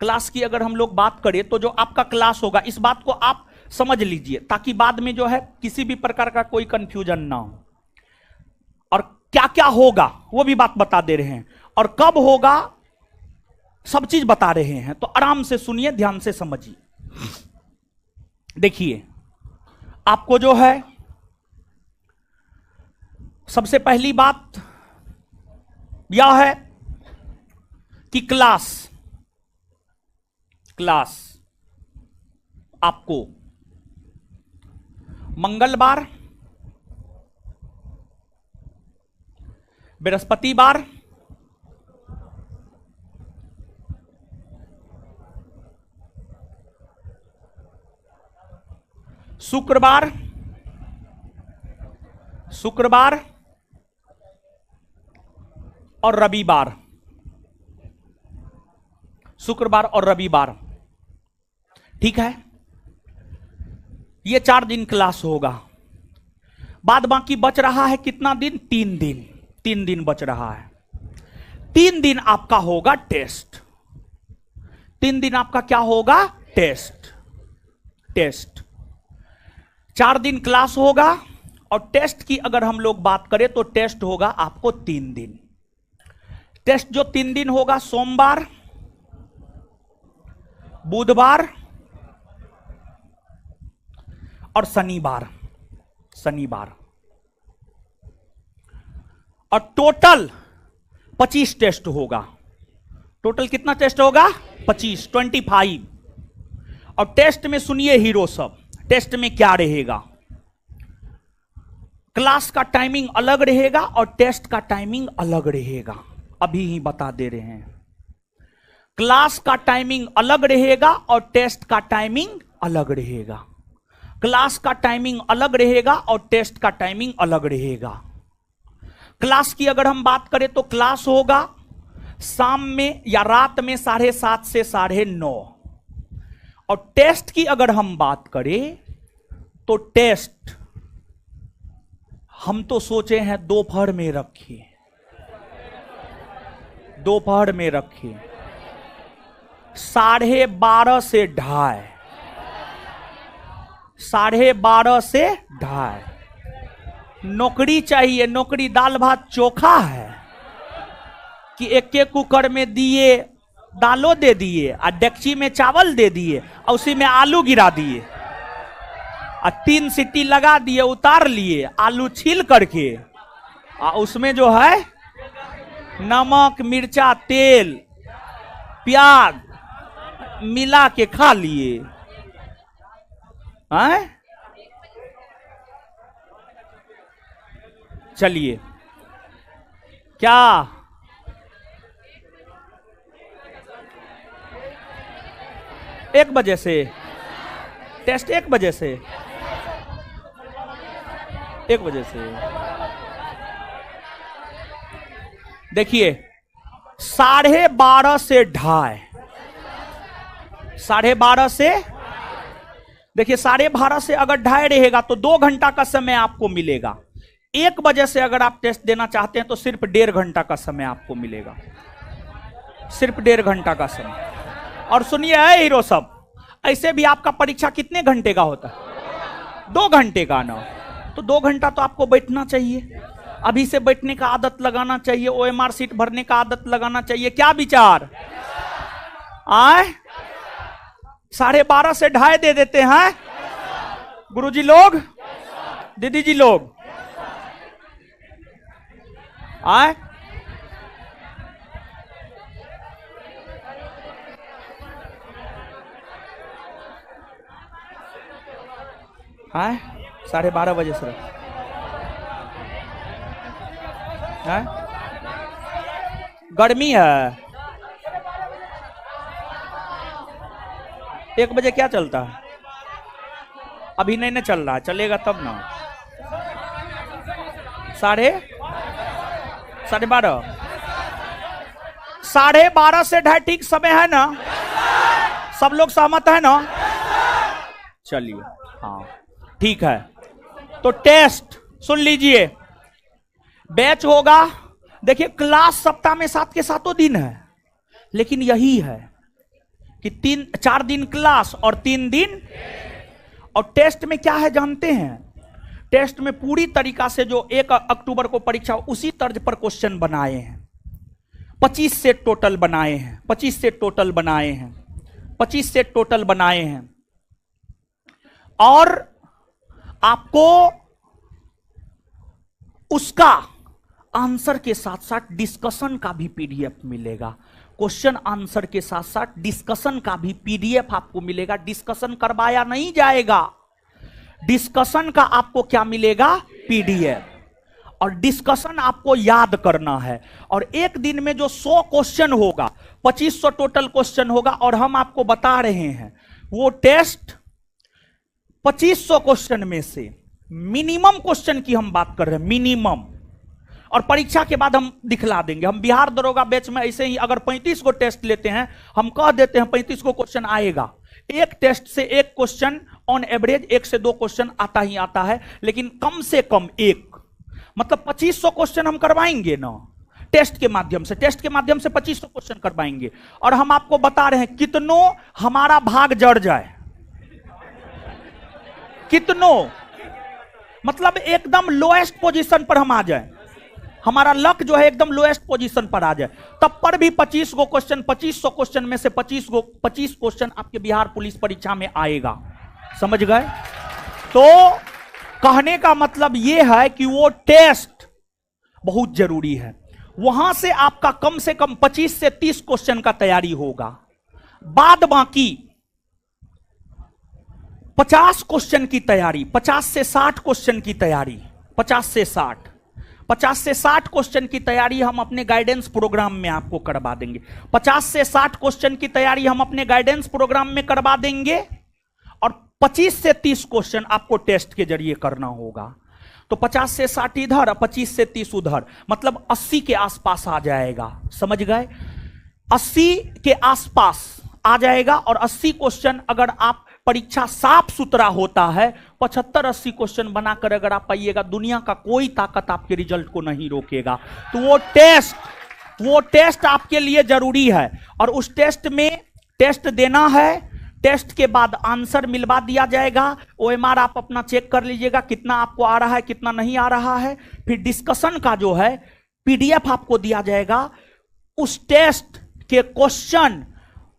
क्लास की अगर हम लोग बात करें तो जो आपका क्लास होगा, इस बात को आप समझ लीजिए ताकि बाद में जो है किसी भी प्रकार का कोई कंफ्यूजन ना हो। और क्या क्या होगा वो भी बात बता दे रहे हैं, और कब होगा सब चीज बता रहे हैं, तो आराम से सुनिए, ध्यान से समझिए। देखिए, आपको जो है सबसे पहली बात यह है कि क्लास आपको मंगलवार, बृहस्पतिवार, शुक्रवार और रविवार, ठीक है। ये 4 दिन क्लास होगा। बाद बाकी बच रहा है कितना दिन? 3 दिन बच रहा है। 3 दिन आपका होगा टेस्ट। 3 दिन आपका क्या होगा? टेस्ट। 4 दिन क्लास होगा, और टेस्ट की अगर हम लोग बात करें तो टेस्ट होगा आपको 3 दिन। टेस्ट जो 3 दिन होगा, सोमवार, बुधवार और शनिवार। और टोटल 25 टेस्ट होगा। टोटल कितना टेस्ट होगा? 25। और टेस्ट में सुनिए हीरो सब, टेस्ट में क्या रहेगा? क्लास का टाइमिंग अलग रहेगा और टेस्ट का टाइमिंग अलग रहेगा। अभी ही बता दे रहे हैं, क्लास का टाइमिंग अलग रहेगा और टेस्ट का टाइमिंग अलग रहेगा। क्लास का टाइमिंग अलग रहेगा और टेस्ट का टाइमिंग अलग रहेगा। क्लास की अगर हम बात करें तो क्लास होगा शाम में या रात में 7:30 से 9:30। और टेस्ट की अगर हम बात करें तो टेस्ट हम तो सोचे हैं दोपहर में रखिए, 12:30 से 2:30, 12:30 नौकरी चाहिए, नौकरी दाल भात चोखा है कि एक कुकर में दिए, दालो दे दिए और डेक्ची में चावल दे दिए और उसी में आलू गिरा दिए और 3 सीटी लगा दिए, उतार लिए आलू छील करके, और उसमें जो है नमक, मिर्चा, तेल, प्याज मिला के खा लिए। चलिए, क्या 1 बजे से टेस्ट? 1 बजे से 1 बजे से देखिए, 12:30 से 2:30, 12:30 से देखिए 12:30 से अगर 2:30 रहेगा तो 2 घंटा का समय आपको मिलेगा। 1 बजे से अगर आप टेस्ट देना चाहते हैं तो सिर्फ 1.5 घंटा का समय आपको मिलेगा, सिर्फ 1.5 घंटा का समय। और सुनिए हीरो सब, ऐसे भी आपका परीक्षा कितने घंटे का होता है? 2 घंटे का ना, तो 2 घंटा तो आपको बैठना चाहिए। अभी से बैठने का आदत लगाना चाहिए, OMR सीट भरने का आदत लगाना चाहिए। क्या विचार? 12:30 से 2:30 दे देते हैं गुरुजी लोग, दीदी जी लोग। आए 12:30 बजे से गर्मी है। 1 बजे क्या चलता है? अभी नहीं ना चल रहा है, चलेगा तब ना। 12:30 12:30 से 2:30 ठीक समय है ना? सब लोग सहमत है ना? चलिए, हाँ ठीक है। तो टेस्ट सुन लीजिए, बैच होगा। देखिए, क्लास सप्ताह में 7 के 7 दिन है, लेकिन यही है कि 4 दिन क्लास और 3 दिन। और टेस्ट में क्या है जानते हैं? टेस्ट में पूरी तरीका से जो 1 अक्टूबर को परीक्षा उसी तर्ज पर क्वेश्चन बनाए हैं। 25 सेट टोटल बनाए हैं, 25 सेट टोटल बनाए हैं, 25 सेट टोटल बनाए हैं। और आपको उसका आंसर के साथ साथ डिस्कशन का भी पीडीएफ मिलेगा। क्वेश्चन आंसर के साथ साथ डिस्कशन का भी पीडीएफ आपको मिलेगा। डिस्कशन करवाया नहीं जाएगा, डिस्कशन का आपको क्या मिलेगा? पीडीएफ। और डिस्कशन आपको याद करना है। और एक दिन में जो 100 क्वेश्चन होगा, 2500 टोटल क्वेश्चन होगा। और हम आपको बता रहे हैं वो टेस्ट 2500 क्वेश्चन में से मिनिमम क्वेश्चन की हम बात कर रहे हैं, मिनिमम। और परीक्षा के बाद हम दिखला देंगे। हम बिहार दरोगा बैच में ऐसे ही अगर 35 को टेस्ट लेते हैं, हम कह देते हैं 35 को क्वेश्चन आएगा। एक टेस्ट से एक क्वेश्चन ऑन एवरेज 1 से 2 क्वेश्चन आता ही आता है, लेकिन कम से कम एक, मतलब 2500 क्वेश्चन हम करवाएंगे ना टेस्ट के माध्यम से। टेस्ट के माध्यम से 2500 क्वेश्चन करवाएंगे। और हम आपको बता रहे हैं कितनों हमारा भाग जड़ जाए, कितनों, मतलब एकदम लोएस्ट पोजीशन पर हम आ जाए, हमारा लक जो है एकदम लोएस्ट पोजीशन पर आ जाए, तब पर भी 25 गो क्वेश्चन, 2500 क्वेश्चन में से 25 क्वेश्चन आपके बिहार पुलिस परीक्षा में आएगा। समझ गए? तो कहने का मतलब यह है कि वो टेस्ट बहुत जरूरी है। वहां से आपका कम से कम 25 से 30 क्वेश्चन का तैयारी होगा। बाद बाकी 50 क्वेश्चन की तैयारी, 50 से 60 क्वेश्चन की तैयारी, 50 से 60 क्वेश्चन की तैयारी हम अपने गाइडेंस प्रोग्राम में आपको करवा देंगे। 50 से 60 क्वेश्चन की तैयारी हम अपने गाइडेंस प्रोग्राम में करवा देंगे। और 25 से 30 क्वेश्चन आपको टेस्ट के जरिए करना होगा। तो 50 से 60 इधर, 25 से 30 उधर, मतलब 80 के आसपास आ जाएगा। समझ गए? 80 के आसपास आ जाएगा। और 80 क्वेश्चन अगर आप परीक्षा साफ सुथरा होता है, 75-80 क्वेश्चन बनाकर अगर आप पाइएगा, दुनिया का कोई ताकत आपके रिजल्ट को नहीं रोकेगा। तो वो टेस्ट आपके लिए जरूरी है। और उस टेस्ट में टेस्ट देना है, टेस्ट के बाद आंसर मिलवा दिया जाएगा। ओएमआर आप अपना चेक कर लीजिएगा कितना आपको आ रहा है, कितना नहीं आ रहा है। फिर डिस्कशन का जो है पीडीएफ आपको दिया जाएगा। उस टेस्ट के क्वेश्चन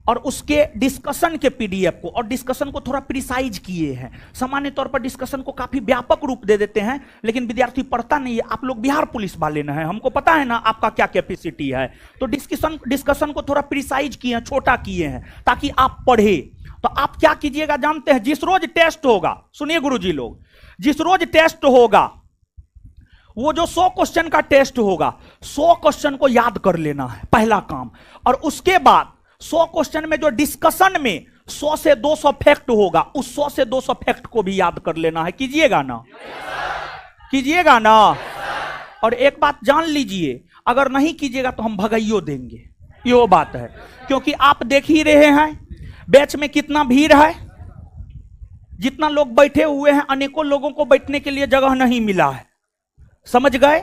और उसके डिस्कशन के पीडीएफ को, और डिस्कशन को थोड़ा प्रिसाइज किए हैं। सामान्य तौर पर डिस्कशन को काफी व्यापक रूप दे देते हैं, लेकिन विद्यार्थी पढ़ता नहीं है। आप लोग बिहार पुलिस वाले ना हैं, हमको पता है ना आपका क्या कैपेसिटी है। तो डिस्कशन को थोड़ा प्रिसाइज किए हैं, छोटा किए हैं, ताकि आप पढ़े। तो आप क्या कीजिएगा जानते हैं? जिस रोज टेस्ट होगा, सुनिए गुरुजी लोग, जिस रोज टेस्ट होगा, वो जो 100 क्वेश्चन का टेस्ट होगा, 100 क्वेश्चन को याद कर लेना है, पहला काम। और उसके बाद 100 क्वेश्चन में जो डिस्कशन में 100 से 200 फैक्ट होगा, उस 100 से 200 फैक्ट को भी याद कर लेना है। कीजिएगा ना? कीजिएगा ना? और एक बात जान लीजिए, अगर नहीं कीजिएगा तो हम भगाइयो देंगे, ये बात है। क्योंकि आप देख ही रहे हैं बैच में कितना भीड़ है, जितना लोग बैठे हुए हैं, अनेकों लोगों को बैठने के लिए जगह नहीं मिला है। समझ गए?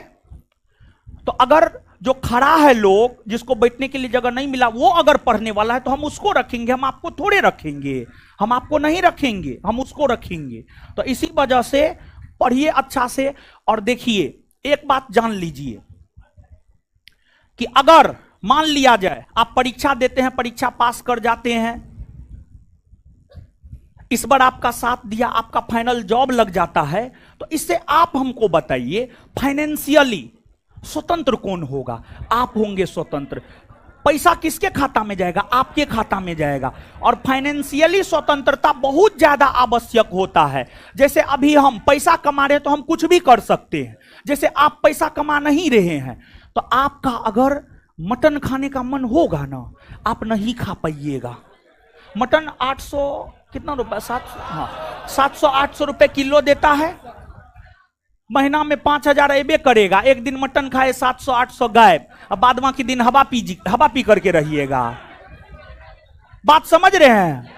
तो अगर जो खड़ा है लोग, जिसको बैठने के लिए जगह नहीं मिला, वो अगर पढ़ने वाला है तो हम उसको रखेंगे, हम आपको थोड़े रखेंगे, हम आपको नहीं रखेंगे, हम उसको रखेंगे। तो इसी वजह से पढ़िए अच्छा से। और देखिए एक बात जान लीजिए कि अगर मान लिया जाए आप परीक्षा देते हैं, परीक्षा पास कर जाते हैं, इस बार आपका साथ दिया, आपका फाइनल जॉब लग जाता है, तो इससे आप हमको बताइए फाइनेंशियली स्वतंत्र कौन होगा? आप होंगे स्वतंत्र। पैसा किसके खाता में जाएगा? आपके खाता में जाएगा। और फाइनेंशियली स्वतंत्रता बहुत ज्यादा आवश्यक होता है। जैसे अभी हम पैसा कमा रहे हैं तो हम कुछ भी कर सकते हैं। जैसे आप पैसा कमा नहीं रहे हैं, तो आपका अगर मटन खाने का मन होगा ना, आप नहीं खा पाइएगा। मटन 800 कितना रुपए, 700, हाँ 700-800 रुपए किलो देता है। महीना में 5000 एबे करेगा। एक दिन मटन खाए 700-800 गायब, अब बाद बाकी दिन हवा पी करके रहिएगा। बात समझ रहे हैं?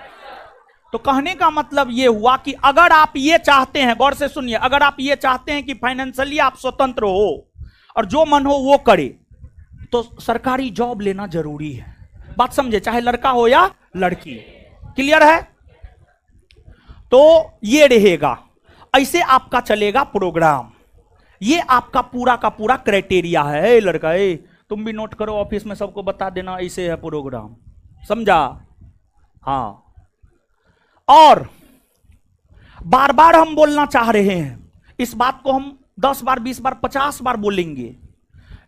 तो कहने का मतलब यह हुआ कि अगर आप ये चाहते हैं, गौर से सुनिए, अगर आप ये चाहते हैं कि फाइनेंशियली आप स्वतंत्र हो और जो मन हो वो करे, तो सरकारी जॉब लेना जरूरी है। बात समझे? चाहे लड़का हो या लड़की। क्लियर है? तो ये रहेगा, ऐसे आपका चलेगा प्रोग्राम। ये आपका पूरा का पूरा क्राइटेरिया है। ए लड़का, ए तुम भी नोट करो, ऑफिस में सबको बता देना, ऐसे है प्रोग्राम। समझा? हाँ। और बार बार हम बोलना चाह रहे हैं, इस बात को हम 10 बार 20 बार 50 बार बोलेंगे।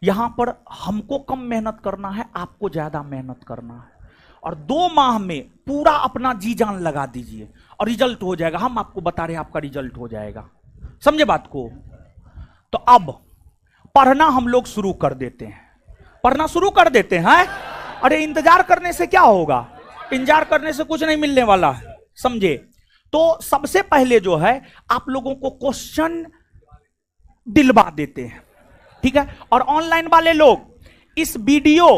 यहां पर हमको कम मेहनत करना है, आपको ज्यादा मेहनत करना है, और 2 माह में पूरा अपना जी जान लगा दीजिए और रिजल्ट हो जाएगा। हम आपको बता रहे हैं, आपका रिजल्ट हो जाएगा। समझे बात को? तो अब पढ़ना हम लोग शुरू कर देते हैं। पढ़ना शुरू कर देते हैं। अरे इंतजार करने से क्या होगा? इंतजार करने से कुछ नहीं मिलने वाला है। समझे? तो सबसे पहले जो है आप लोगों को क्वेश्चन दिलवा देते हैं, ठीक है? और ऑनलाइन वाले लोग इस वीडियो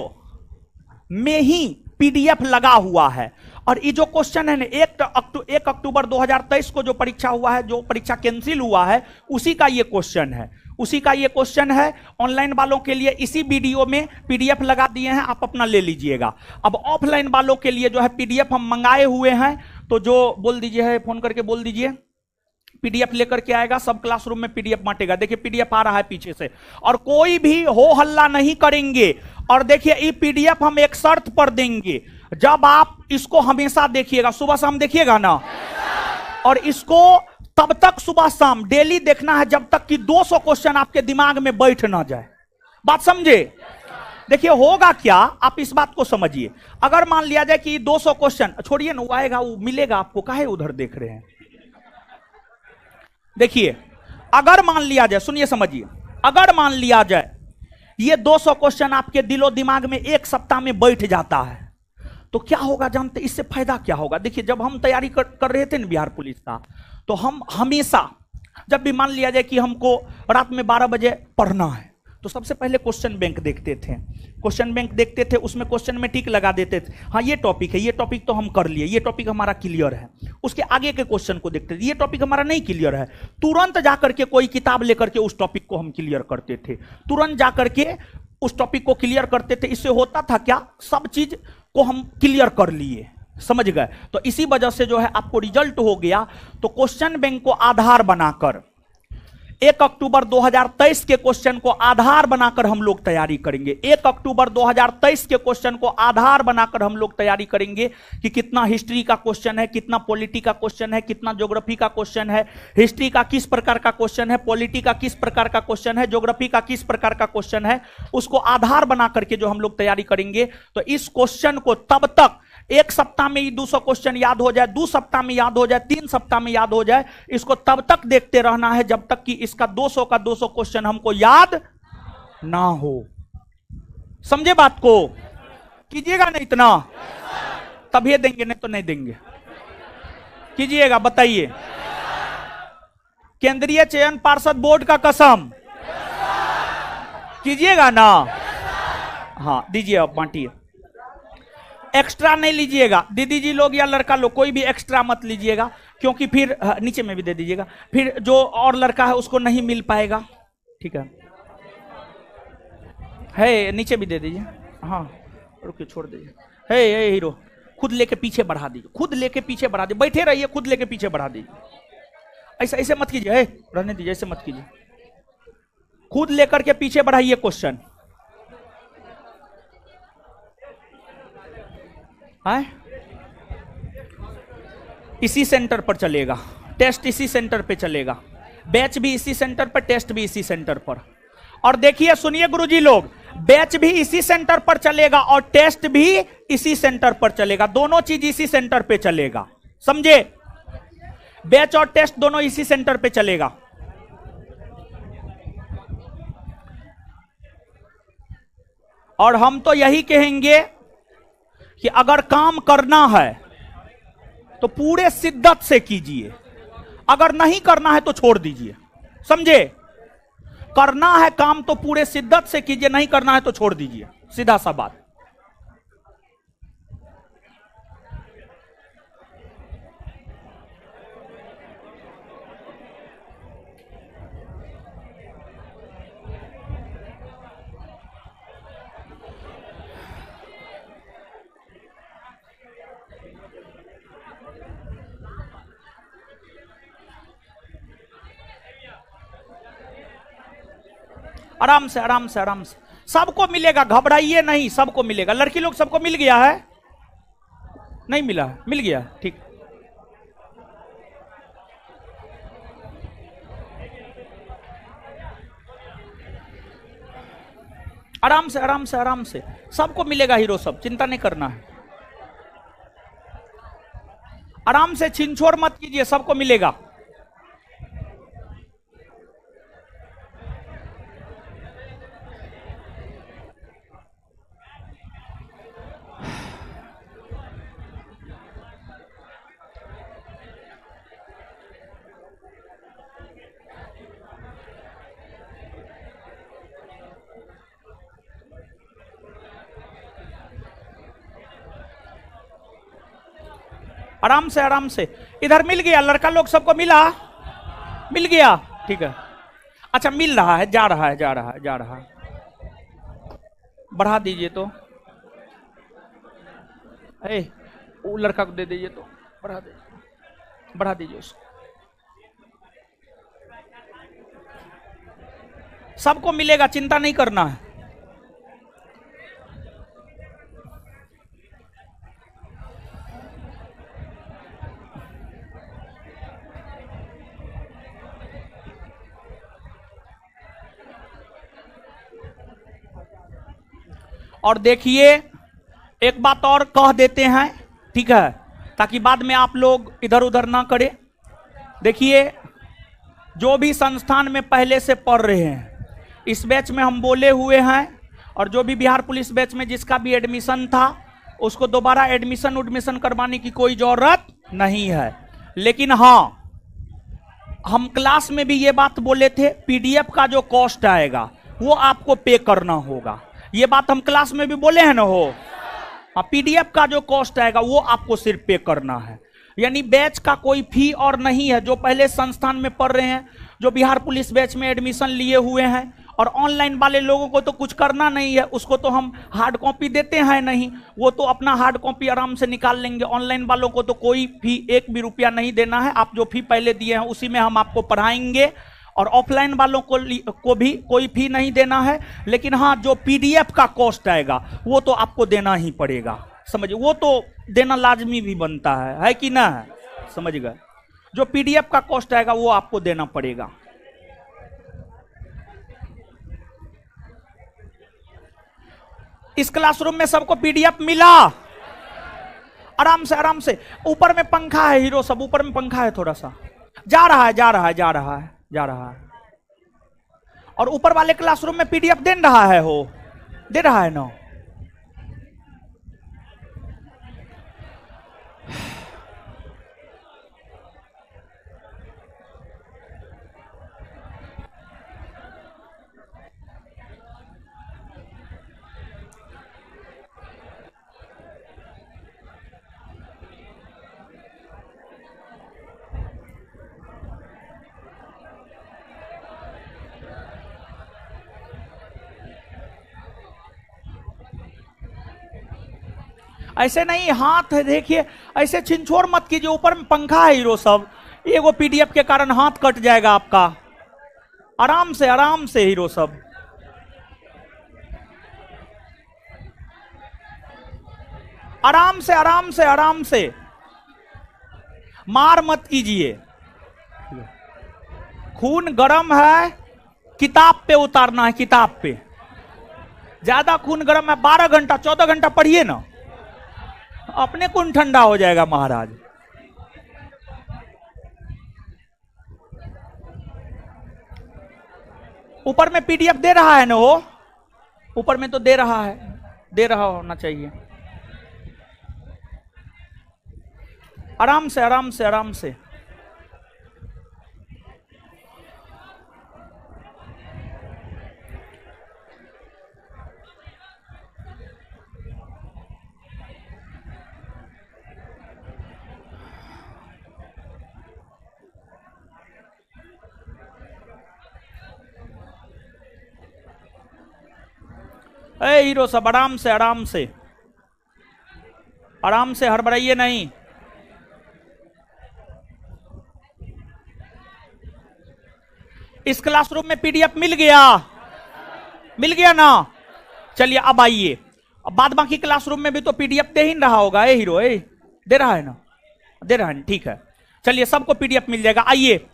में ही पीडीएफ लगा हुआ है, और ये जो क्वेश्चन है ना, 1 अक्टूबर 2023 को जो परीक्षा हुआ है, जो परीक्षा कैंसिल हुआ है, उसी का ये क्वेश्चन है। उसी का ये क्वेश्चन है ऑनलाइन वालों के लिए। इसी वीडियो में पीडीएफ लगा दिए हैं, आप अपना ले लीजिएगा। अब ऑफलाइन वालों के लिए जो है पीडीएफ हम मंगाए हुए हैं, तो जो बोल दीजिए है, फोन करके बोल दीजिए, पीडीएफ लेकर के आएगा। सब क्लासरूम में पीडीएफ बांटेगा। देखिए पीडीएफ आ रहा है पीछे से, और कोई भी हो हल्ला नहीं करेंगे। और देखिए ये पीडीएफ हम एक शर्त पर देंगे, जब आप इसको हमेशा देखिएगा, सुबह शाम देखिएगा ना, और इसको तब तक सुबह शाम डेली देखना है जब तक कि 200 क्वेश्चन आपके दिमाग में बैठ ना जाए। बात समझे? देखिए होगा क्या, आप इस बात को समझिए। अगर मान लिया जाए कि 200 क्वेश्चन, छोड़िए ना, वो आएगा, वो मिलेगा आपको, काहे उधर देख रहे हैं? देखिए अगर मान लिया जाए, सुनिए समझिए, अगर मान लिया जाए ये 200 क्वेश्चन आपके दिलो दिमाग में 1 सप्ताह में बैठ जाता है, तो क्या होगा जानते? इससे फायदा क्या होगा? देखिए जब हम तैयारी कर रहे थे ना बिहार पुलिस का, तो हम हमेशा जब भी मान लिया जाए कि हमको रात में 12 बजे पढ़ना है, तो सबसे पहले क्वेश्चन बैंक देखते थे। क्वेश्चन बैंक देखते थे, उसमें क्वेश्चन में टिक लगा देते थे, हाँ ये टॉपिक है, ये टॉपिक तो हम कर लिए, ये टॉपिक हमारा क्लियर है। उसके आगे के क्वेश्चन को देखते थे, ये टॉपिक हमारा नहीं क्लियर है, तुरंत जाकर के कोई किताब लेकर के उस टॉपिक को हम क्लियर करते थे। तुरंत जाकर के उस टॉपिक को क्लियर करते थे। इससे होता था क्या? सब चीज को हम क्लियर कर लिए। समझ गए? तो इसी वजह से जो है आपको रिजल्ट हो गया। तो क्वेश्चन बैंक को आधार बनाकर 1 अक्टूबर 2023 के क्वेश्चन को आधार बनाकर हम लोग तैयारी करेंगे। 1 अक्टूबर 2023 के क्वेश्चन को आधार बनाकर हम लोग तैयारी करेंगे कि कितना हिस्ट्री का क्वेश्चन है, कितना पॉलिटी का क्वेश्चन है, कितना ज्योग्राफी का क्वेश्चन है, हिस्ट्री का किस प्रकार का क्वेश्चन है, पॉलिटी का किस प्रकार का क्वेश्चन है, ज्योग्राफी का किस प्रकार का क्वेश्चन है, उसको आधार बना करके जो हम लोग तैयारी करेंगे। तो इस क्वेश्चन को तब तक 1 सप्ताह में ही 200 क्वेश्चन याद हो जाए, 2 सप्ताह में याद हो जाए, 3 सप्ताह में याद हो जाए, इसको तब तक देखते रहना है जब तक कि इसका 200 का 200 क्वेश्चन हमको याद ना हो। समझे बात को? कीजिएगा ना इतना, तभी देंगे, नहीं तो नहीं देंगे। कीजिएगा, बताइए। केंद्रीय चयन पार्षद बोर्ड का कसम कीजिएगा ना? हाँ दीजिए, अब बांटिए। एक्स्ट्रा नहीं लीजिएगा, दीदी जी लोग या लड़का लोग, कोई भी एक्स्ट्रा मत लीजिएगा, क्योंकि फिर नीचे में भी दे दीजिएगा, फिर जो और लड़का है उसको नहीं मिल पाएगा। ठीक है नीचे भी दे दीजिए। हाँ रुकिए, छोड़ दीजिए। हे हीरो, खुद लेके पीछे बढ़ा दीजिए, खुद लेके पीछे बढ़ा दीजिए, बैठे रहिए, खुद लेके पीछे बढ़ा दीजिए। ऐसे ऐसे मत कीजिए, रहने दीजिए, ऐसे मत कीजिए, खुद लेकर के पीछे बढ़ाइए क्वेश्चन। इसी सेंटर पर चलेगा, टेस्ट इसी सेंटर पे चलेगा, बैच भी इसी सेंटर पर, टेस्ट भी इसी सेंटर पर। और देखिए सुनिए गुरुजी लोग, बैच भी इसी सेंटर पर चलेगा और टेस्ट भी इसी सेंटर पर चलेगा, दोनों चीज इसी सेंटर पे चलेगा। समझे? बैच और टेस्ट दोनों इसी सेंटर पे चलेगा। और हम तो यही कहेंगे कि अगर काम करना है तो पूरे शिद्दत से कीजिए, अगर नहीं करना है तो छोड़ दीजिए। समझे? करना है काम तो पूरे शिद्दत से कीजिए, नहीं करना है तो छोड़ दीजिए, सीधा सा बात। आराम से आराम से आराम से, सबको मिलेगा, घबराइए नहीं, सबको मिलेगा। लड़की लोग सबको मिल गया है? नहीं मिला है? मिल गया, ठीक। आराम से आराम से आराम से, सबको मिलेगा हीरो सब, चिंता नहीं करना है। आराम से छिनछोर मत कीजिए, सबको मिलेगा। आराम से आराम से, इधर मिल गया, लड़का लोग सबको मिला, मिल गया, ठीक है। अच्छा मिल रहा है, जा रहा है, जा रहा है, जा रहा है, बढ़ा दीजिए तो, वो लड़का को दे दीजिए तो, बढ़ा दीजिए, बढ़ा दीजिए उसको। सबको मिलेगा, चिंता नहीं करना है। और देखिए एक बात और कह देते हैं, ठीक है, ताकि बाद में आप लोग इधर उधर ना करें। देखिए जो भी संस्थान में पहले से पढ़ रहे हैं, इस बैच में हम बोले हुए हैं, और जो भी बिहार पुलिस बैच में जिसका भी एडमिशन था, उसको दोबारा एडमिशन करवाने की कोई जरूरत नहीं है। लेकिन हाँ, हम क्लास में भी ये बात बोले थे, पीडीएफ का जो कॉस्ट आएगा वो आपको पे करना होगा। ये बात हम क्लास में भी बोले हैं ना हो। हाँ, पीडीएफ का जो कॉस्ट आएगा वो आपको सिर्फ पे करना है। यानी बैच का कोई फी और नहीं है। जो पहले संस्थान में पढ़ रहे हैं, जो बिहार पुलिस बैच में एडमिशन लिए हुए हैं, और ऑनलाइन वाले लोगों को तो कुछ करना नहीं है, उसको तो हम हार्ड कॉपी देते हैं नहीं, वो तो अपना हार्ड कॉपी आराम से निकाल लेंगे। ऑनलाइन वालों को तो कोई फी, एक भी रुपया नहीं देना है। आप जो फी पहले दिए हैं उसी में हम आपको पढ़ाएंगे, और ऑफलाइन वालों को भी कोई फी नहीं देना है। लेकिन हाँ, जो पीडीएफ का कॉस्ट आएगा वो तो आपको देना ही पड़ेगा, समझिए, वो तो देना लाजमी भी बनता है कि ना है, समझ गए। जो पीडीएफ का कॉस्ट आएगा वो आपको देना पड़ेगा। इस क्लासरूम में सबको पीडीएफ मिला? आराम से आराम से, ऊपर में पंखा है हीरो सब, ऊपर में पंखा है, थोड़ा सा जा रहा है, जा रहा है, जा रहा है, जा रहा है। और ऊपर वाले क्लासरूम में पीडीएफ दे रहा है, हो दे रहा है ना। ऐसे नहीं, हाथ देखिए, ऐसे छिनछोर मत कीजिए, ऊपर में पंखा है हीरो सब, एगो पीडीएफ के कारण हाथ कट जाएगा आपका। आराम से हीरो सब, आराम से आराम से आराम से, मार मत कीजिए। खून गर्म है, किताब पे उतारना है, किताब पे। ज्यादा खून गर्म है, 12 घंटा 14 घंटा पढ़िए ना, अपने खून ठंडा हो जाएगा महाराज। ऊपर में पीडीएफ दे रहा है ना वो, ऊपर में तो दे रहा है, दे रहा होना चाहिए। आराम से आराम से आराम से, हीरो सब आराम से आराम से, आराम से, हड़बड़ाइए नहीं। इस क्लासरूम में पीडीएफ मिल गया? मिल गया ना? चलिए अब आइए, अब बाद बाकी क्लासरूम में भी तो पीडीएफ दे ही रहा होगा, ए हीरो ए दे रहा है ना? दे रहा है ना, ठीक है। चलिए सबको पीडीएफ मिल जाएगा। आइए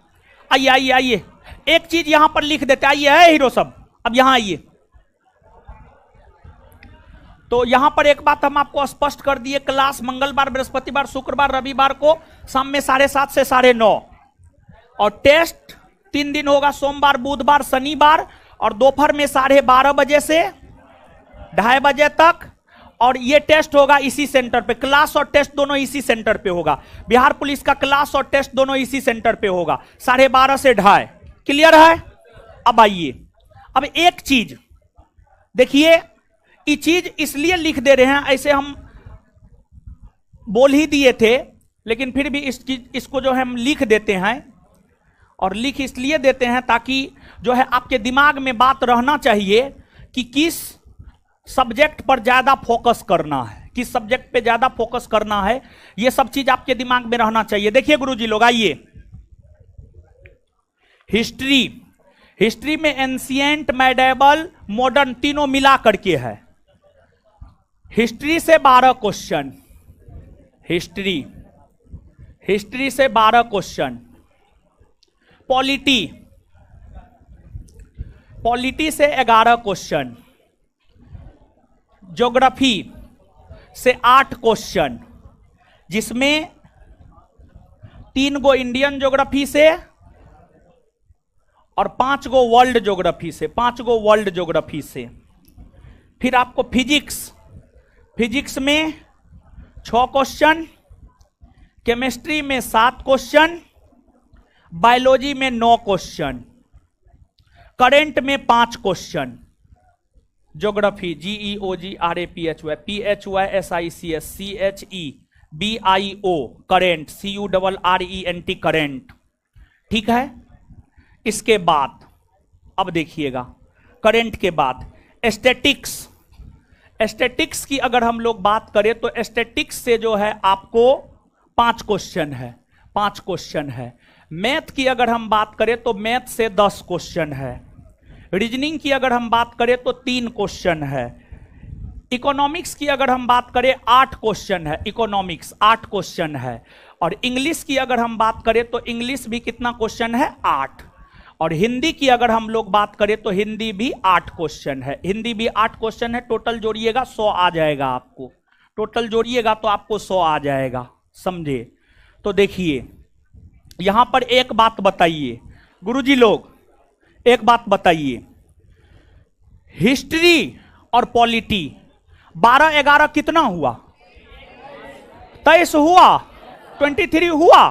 आइए आइए आइए, एक चीज यहां पर लिख देते, आइए है हीरो सब, अब यहां आइए। तो यहां पर एक बात हम आपको स्पष्ट कर दिए, क्लास मंगलवार, बृहस्पतिवार, शुक्रवार, रविवार को शाम में 7:30 से 9:30, और टेस्ट 3 दिन होगा, सोमवार, बुधवार, शनिवार, और दोपहर में 12:30 बजे से 2:30 बजे तक। और ये टेस्ट होगा इसी सेंटर पे, क्लास और टेस्ट दोनों इसी सेंटर पे होगा। बिहार पुलिस का क्लास और टेस्ट दोनों इसी सेंटर पे होगा, 12:30 से 2:30। क्लियर है? अब आइए, अब एक चीज देखिए, ये चीज इसलिए लिख दे रहे हैं, ऐसे हम बोल ही दिए थे, लेकिन फिर भी इसको जो है हम लिख देते हैं, और लिख इसलिए देते हैं ताकि जो है आपके दिमाग में बात रहना चाहिए कि किस सब्जेक्ट पर ज्यादा फोकस करना है, किस सब्जेक्ट पे ज्यादा फोकस करना है, ये सब चीज आपके दिमाग में रहना चाहिए। देखिए गुरुजी लोग, आइए, हिस्ट्री, हिस्ट्री में एंशिएंट, मेडिएवल, मॉडर्न तीनों मिला करके है। हिस्ट्री से 12 क्वेश्चन, हिस्ट्री, हिस्ट्री से 12 क्वेश्चन। पॉलिटी, पॉलिटी से 11 क्वेश्चन। ज्योग्राफी से 8 क्वेश्चन, जिसमें 3 गो इंडियन ज्योग्राफी से और 5 गो वर्ल्ड ज्योग्राफी से, 5 गो वर्ल्ड ज्योग्राफी से। फिर आपको फिजिक्स, फिजिक्स में 6 क्वेश्चन, केमिस्ट्री में 7 क्वेश्चन, बायोलॉजी में 9 क्वेश्चन, करंट में 5 question. Geography GEOGRAPHY PHYSICS CHEBIO current CURRENT current, ठीक है। इसके बाद अब देखिएगा, करंट के बाद स्टैटिक्स, स्टैटिक्स की अगर हम लोग बात करें तो स्टैटिक्स से जो है आपको 5 क्वेश्चन है, 5 क्वेश्चन है। मैथ की अगर हम बात करें तो मैथ से 10 क्वेश्चन है। रीजनिंग की अगर हम बात करें तो 3 क्वेश्चन है। इकोनॉमिक्स की अगर हम बात करें 8 क्वेश्चन है, इकोनॉमिक्स 8 क्वेश्चन है। और इंग्लिश की अगर हम बात करें तो इंग्लिश भी कितना क्वेश्चन है? 8। और हिंदी की अगर हम लोग बात करें तो हिंदी भी 8 क्वेश्चन है, हिंदी भी 8 क्वेश्चन है। टोटल जोड़िएगा 100 आ जाएगा आपको, टोटल जोड़िएगा तो आपको 100 आ जाएगा, समझे? तो देखिए यहां पर एक बात बताइए गुरुजी लोग, एक बात बताइए, हिस्ट्री और पॉलिटी 12-11 कितना हुआ? 23 हुआ, 23 हुआ।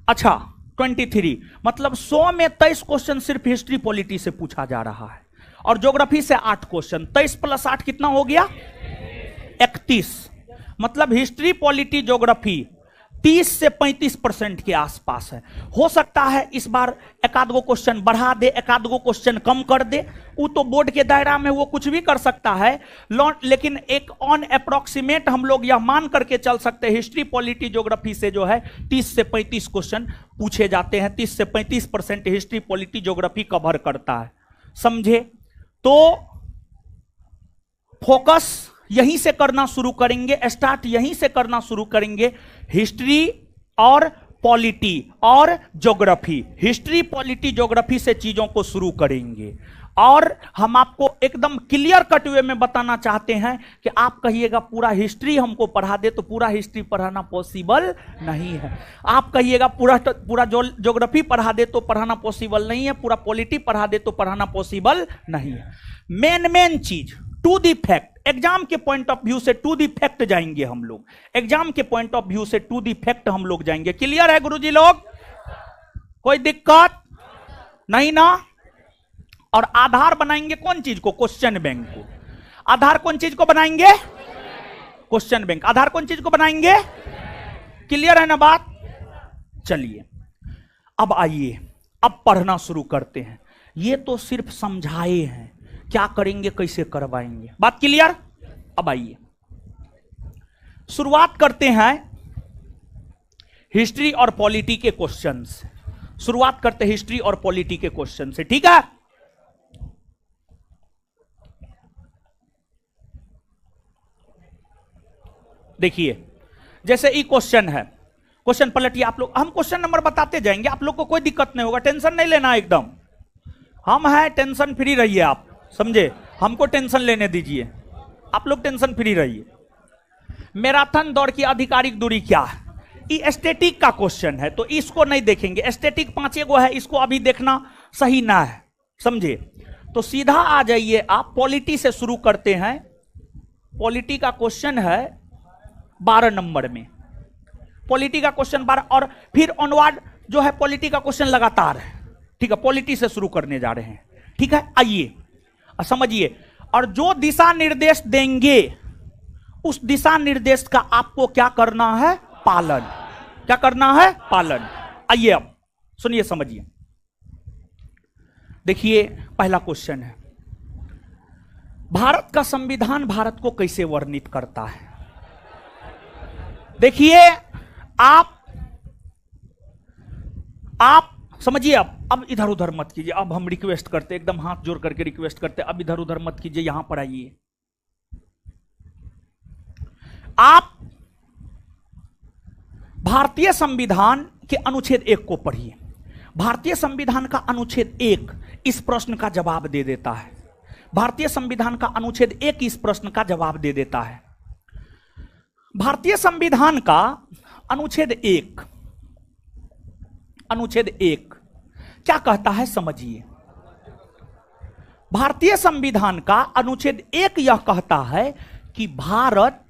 अच्छा 23, मतलब 100 में 23 क्वेश्चन सिर्फ हिस्ट्री पॉलिटी से पूछा जा रहा है, और ज्योग्राफी से 8 क्वेश्चन। 23 + 8 कितना हो गया? 31। मतलब हिस्ट्री, पॉलिटी, ज्योग्राफी 30 से 35% के आसपास है। हो सकता है इस बार एक आध गो क्वेश्चन बढ़ा दे, एक आध गो क्वेश्चन कम कर दे, वो तो बोर्ड के दायरा में वो कुछ भी कर सकता है। लेकिन एक ऑन अप्रोक्सीमेट हम लोग यह मान करके चल सकते हैं, हिस्ट्री, पॉलिटी, ज्योग्राफी से जो है 30 से 35 क्वेश्चन पूछे जाते हैं। 30 से 35% हिस्ट्री, पॉलिटी, ज्योग्राफी कवर करता है, समझे? तो फोकस यहीं से करना शुरू करेंगे, स्टार्ट यहीं से करना शुरू करेंगे, हिस्ट्री और पॉलिटी और ज्योग्राफी। हिस्ट्री, पॉलिटी, ज्योग्राफी से चीजों को शुरू करेंगे। और हम आपको एकदम क्लियर कट वे में बताना चाहते हैं कि आप कहिएगा पूरा हिस्ट्री हमको पढ़ा दे, तो पूरा हिस्ट्री पढ़ाना पॉसिबल नहीं है। आप कहिएगा पूरा ज्योग्राफी पढ़ा दे तो पढ़ाना पॉसिबल नहीं है, पूरा पॉलिटी पढ़ा दे तो पढ़ाना पॉसिबल नहीं है। मेन चीज टू द फैक्ट, एग्जाम के पॉइंट ऑफ व्यू से टू द फैक्ट जाएंगे हम लोग, एग्जाम के पॉइंट ऑफ व्यू से टू द फैक्ट हम लोग जाएंगे। क्लियर है गुरुजी लोग? कोई दिक्कत नहीं ना? और आधार बनाएंगे कौन चीज को? क्वेश्चन बैंक को। आधार कौन चीज को बनाएंगे? Question bank. आधार कौन चीज को बनाएंगे? क्लियर है ना बात? चलिए अब आइए, अब पढ़ना शुरू करते हैं। ये तो सिर्फ समझाए हैं, क्या करेंगे, कैसे करवाएंगे, बात क्लियर? अब आइए शुरुआत करते हैं हिस्ट्री और पॉलिटी के क्वेश्चन से। शुरुआत करते हैं हिस्ट्री और पॉलिटी के क्वेश्चन से, ठीक है? देखिए जैसे ई क्वेश्चन है, क्वेश्चन पलटिए आप लोग, हम क्वेश्चन नंबर बताते जाएंगे, आप लोग को कोई दिक्कत नहीं होगा, टेंशन नहीं लेना एकदम, हम हैं, टेंशन फ्री रहिए आप, समझे, हमको टेंशन लेने दीजिए, आप लोग टेंशन फ्री रहिए। मैराथन दौड़ की आधिकारिक दूरी क्या है? ये स्टैटिक का क्वेश्चन है तो इसको नहीं देखेंगे, स्टैटिक 5 गो है, इसको अभी देखना सही ना है, समझे। तो सीधा आ जाइए आप, पॉलिटी से शुरू करते हैं। पॉलिटी का क्वेश्चन है 12 नंबर में, पॉलिटी का क्वेश्चन 12, और फिर ऑनवर्ड जो है पॉलिटी का क्वेश्चन लगातार है, ठीक है। पॉलिटी से शुरू करने जा रहे हैं, ठीक है। आइए समझिए, और जो दिशा निर्देश देंगे उस दिशा निर्देश का आपको क्या करना है? पालन। क्या करना है? पालन। आइए अब सुनिए, समझिए। देखिए पहला क्वेश्चन है, भारत का संविधान भारत को कैसे वर्णित करता है? देखिए आप समझिए, अब इधर उधर मत कीजिए, अब हम रिक्वेस्ट करते, एकदम हाथ जोड़ करके रिक्वेस्ट करते, अब इधर उधर मत कीजिए, यहां पर आइए। आप भारतीय संविधान के अनुच्छेद 1 को पढ़िए। भारतीय संविधान का अनुच्छेद 1 इस प्रश्न का जवाब दे देता है। भारतीय संविधान का अनुच्छेद 1 इस प्रश्न का जवाब दे देता है। भारतीय संविधान का अनुच्छेद 1 क्या कहता है? समझिए, भारतीय संविधान का अनुच्छेद 1 यह कहता है कि भारत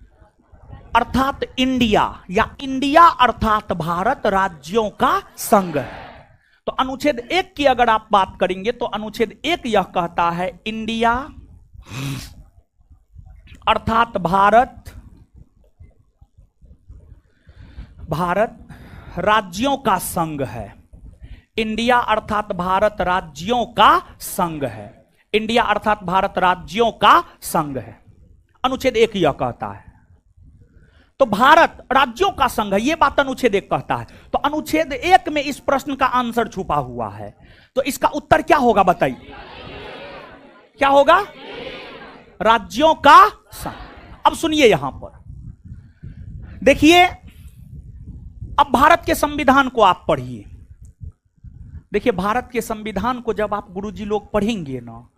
अर्थात इंडिया, या इंडिया अर्थात भारत राज्यों का संघ है। तो अनुच्छेद 1 की अगर आप बात करेंगे तो अनुच्छेद 1 यह कहता है इंडिया अर्थात भारत राज्यों का संघ है। इंडिया अर्थात भारत राज्यों का संघ है। इंडिया अर्थात भारत राज्यों का संघ है, अनुच्छेद 1 यह कहता है। तो भारत राज्यों का संघ है, यह बात अनुच्छेद 1 कहता है। तो अनुच्छेद 1 में इस प्रश्न का आंसर छुपा हुआ है, तो इसका उत्तर क्या होगा बताइए? क्या होगा? राज्यों का संघ। अब सुनिए यहां पर, देखिए अब भारत के संविधान को आप पढ़िए। देखिए भारत के संविधान को जब आप गुरुजी लोग पढ़ेंगे ना,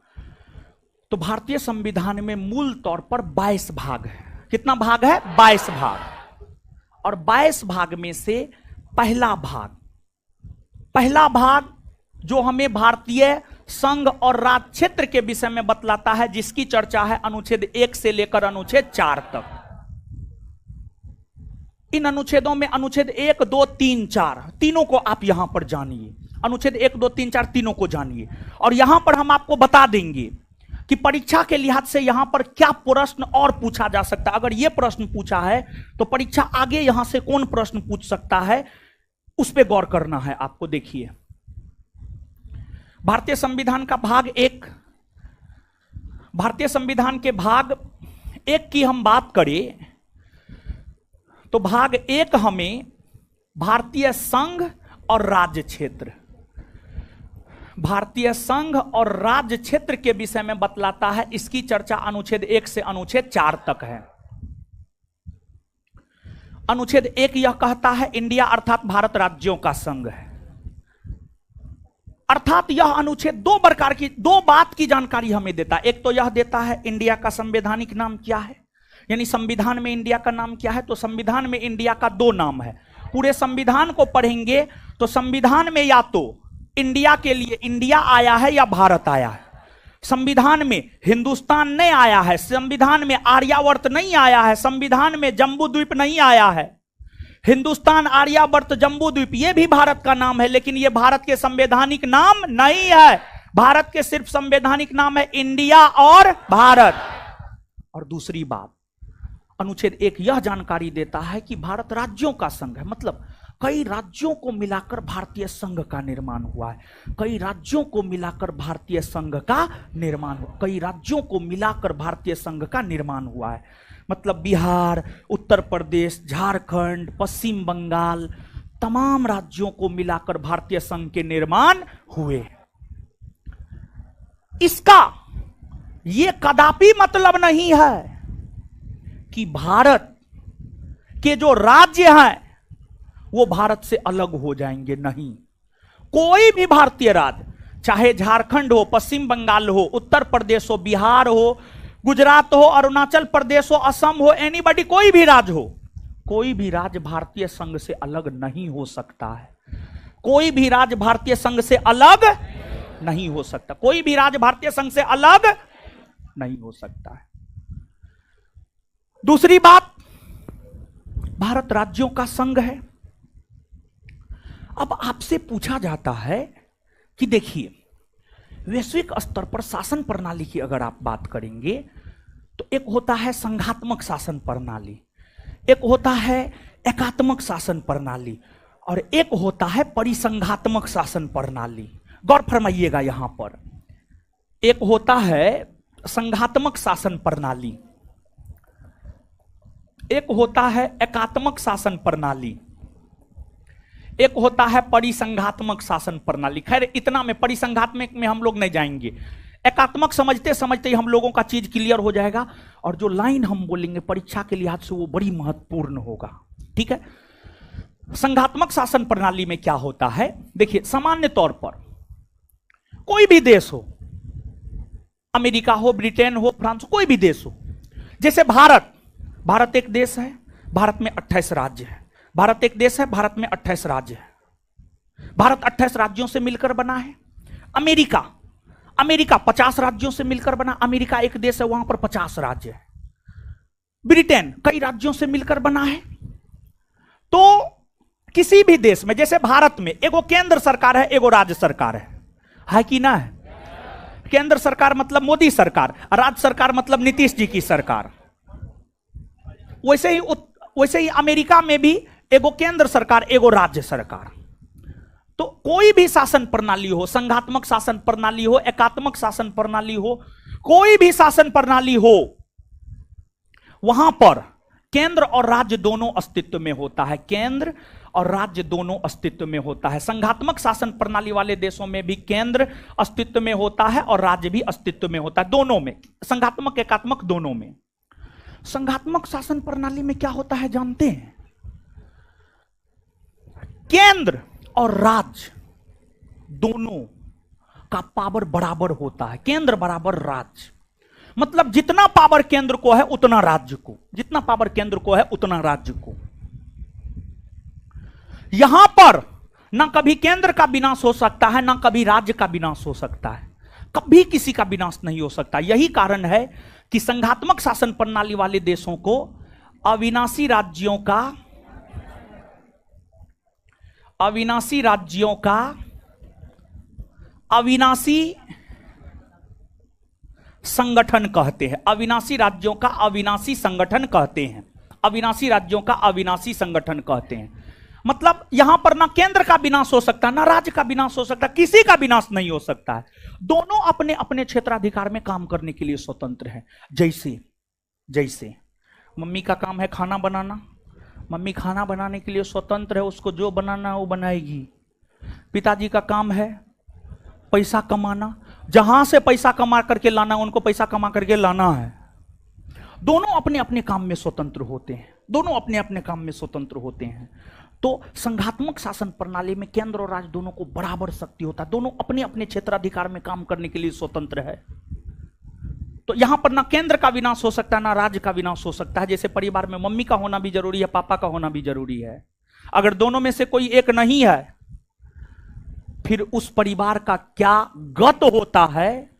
तो भारतीय संविधान में मूल तौर पर 22 भाग है। कितना भाग है? 22 भाग। और 22 भाग में से पहला भाग जो हमें भारतीय संघ और राज्य क्षेत्र के विषय में बतलाता है, जिसकी चर्चा है अनुच्छेद 1 से लेकर अनुच्छेद 4 तक। इन अनुच्छेदों में अनुच्छेद 1, 2, 3, 4 तीनों को आप यहां पर जानिए। अनुच्छेद 1, 2, 3, 4 तीनों को जानिए, और यहां पर हम आपको बता देंगे कि परीक्षा के लिहाज से यहां पर क्या प्रश्न और पूछा जा सकता है। अगर यह प्रश्न पूछा है तो परीक्षा आगे यहां से कौन प्रश्न पूछ सकता है, उस पर गौर करना है आपको। देखिए भारतीय संविधान का भाग 1, भारतीय संविधान के भाग 1 की हम बात करें तो भाग 1 हमें भारतीय संघ और राज्य क्षेत्र, भारतीय संघ और राज्य क्षेत्र के विषय में बतलाता है। इसकी चर्चा अनुच्छेद 1 से अनुच्छेद 4 तक है। अनुच्छेद 1 यह कहता है इंडिया अर्थात भारत राज्यों का संघ है। अर्थात यह अनुच्छेद दो बात की जानकारी हमें देता है। एक तो यह देता है इंडिया का संवैधानिक नाम क्या है, यानी संविधान में इंडिया का नाम क्या है। तो संविधान में इंडिया का 2 नाम है। पूरे संविधान को पढ़ेंगे तो संविधान में या तो इंडिया के लिए इंडिया आया है या भारत आया है। संविधान में हिंदुस्तान नहीं आया है, संविधान में आर्यावर्त नहीं आया है, संविधान में जम्बू द्वीप नहीं आया है। हिंदुस्तान, आर्यावर्त, जम्बू द्वीप ये भी भारत का नाम है, लेकिन ये भारत के संवैधानिक नाम नहीं है। भारत के सिर्फ संवैधानिक नाम है इंडिया और भारत। और दूसरी बात, अनुच्छेद 1 यह जानकारी देता है कि भारत राज्यों का संघ है, मतलब कई राज्यों को मिलाकर भारतीय संघ का निर्माण हुआ है। कई राज्यों को मिलाकर भारतीय संघ का निर्माण हुआ, कई राज्यों को मिलाकर भारतीय संघ का निर्माण हुआ है। मतलब बिहार, उत्तर प्रदेश, झारखंड, पश्चिम बंगाल, तमाम राज्यों को मिलाकर भारतीय संघ के निर्माण हुए। इसका यह कदापि मतलब नहीं है कि भारत के जो राज्य हैं वो भारत से अलग हो जाएंगे, नहीं। कोई भी भारतीय राज्य, चाहे झारखंड हो, पश्चिम बंगाल हो, उत्तर प्रदेश हो, बिहार हो, गुजरात हो, अरुणाचल प्रदेश हो, असम हो, एनीबॉडी, कोई भी राज्य हो, कोई भी राज्य भारतीय संघ से अलग नहीं हो सकता है। कोई भी राज्य भारतीय संघ से अलग नहीं हो सकता। कोई भी राज्य भारतीय संघ से अलग नहीं हो सकता है। दूसरी बात, भारत राज्यों का संघ है। अब आपसे पूछा जाता है कि देखिए, वैश्विक स्तर पर शासन प्रणाली की अगर आप बात करेंगे तो एक होता है संघात्मक शासन प्रणाली, एक होता है एकात्मक शासन प्रणाली, और एक होता है परिसंघात्मक शासन प्रणाली। गौर फरमाइएगा यहां पर, एक होता है संघात्मक शासन प्रणाली, एक होता है एकात्मक शासन प्रणाली, एक होता है परिसंघात्मक शासन प्रणाली। खैर इतना में, परिसंघात्मक में हम लोग नहीं जाएंगे, एकात्मक समझते समझते ही हम लोगों का चीज क्लियर हो जाएगा, और जो लाइन हम बोलेंगे परीक्षा के लिहाज से वो बड़ी महत्वपूर्ण होगा, ठीक है। संघात्मक शासन प्रणाली में क्या होता है, देखिए सामान्य तौर पर कोई भी देश हो, अमेरिका हो, ब्रिटेन हो, फ्रांस हो, कोई भी देश हो, जैसे भारत एक देश है, भारत में 28 राज्य है। भारत एक देश है, भारत में 28 राज्य है। भारत 28 राज्यों से मिलकर बना है। अमेरिका 50 राज्यों से मिलकर बना, अमेरिका एक देश है, वहां पर 50 राज्य है। ब्रिटेन कई राज्यों से मिलकर बना है। तो किसी भी देश में, जैसे भारत में एगो केंद्र सरकार है, एगो राज्य सरकार है कि ना है? केंद्र सरकार मतलब मोदी सरकार, राज्य सरकार मतलब नीतीश जी की सरकार। वैसे ही अमेरिका में भी एगो केंद्र सरकार, एगो राज्य सरकार। तो कोई भी शासन प्रणाली हो, संघात्मक शासन प्रणाली हो, एकात्मक शासन प्रणाली हो, कोई भी शासन प्रणाली हो, वहां पर केंद्र और राज्य दोनों अस्तित्व में होता है। केंद्र और राज्य दोनों अस्तित्व में होता है। संघात्मक शासन प्रणाली वाले देशों में भी केंद्र अस्तित्व में होता है और राज्य भी अस्तित्व में होता है, दोनों में, संघात्मक एकात्मक दोनों में। संघात्मक शासन प्रणाली में क्या होता है जानते हैं? केंद्र और राज्य दोनों का पावर बराबर होता है। केंद्र बराबर राज्य, मतलब जितना पावर केंद्र को है उतना राज्य को, जितना पावर केंद्र को है उतना राज्य को। यहां पर ना कभी केंद्र का विनाश हो सकता है, ना कभी राज्य का विनाश हो सकता है, कभी किसी का विनाश नहीं हो सकता। यही कारण है कि संघात्मक शासन प्रणाली वाले देशों को अविनाशी राज्यों का अविनाशी संगठन कहते हैं। अविनाशी राज्यों का अविनाशी संगठन कहते हैं। अविनाशी राज्यों का अविनाशी संगठन कहते हैं। मतलब यहां पर ना केंद्र का विनाश हो सकता, ना राज्य का विनाश हो सकता, किसी का विनाश नहीं हो सकता है। दोनों अपने अपने क्षेत्राधिकार में काम करने के लिए स्वतंत्र हैं। जैसे मम्मी का काम है खाना बनाना, मम्मी खाना बनाने के लिए स्वतंत्र है, उसको जो बनाना है वो बनाएगी। पिताजी का काम है पैसा कमाना, जहां से पैसा कमा करके लाना, उनको पैसा कमा करके लाना है। दोनों अपने अपने काम में स्वतंत्र होते हैं, दोनों अपने अपने काम में स्वतंत्र होते हैं। तो संघात्मक शासन प्रणाली में केंद्र और राज्य दोनों को बराबर शक्ति होता है, दोनों अपने अपने क्षेत्राधिकार में काम करने के लिए स्वतंत्र है। तो यहां पर ना केंद्र का विनाश हो सकता है, ना राज्य का विनाश हो सकता है। जैसे परिवार में मम्मी का होना भी जरूरी है, पापा का होना भी जरूरी है। अगर दोनों में से कोई एक नहीं है, फिर उस परिवार का क्या गत होता है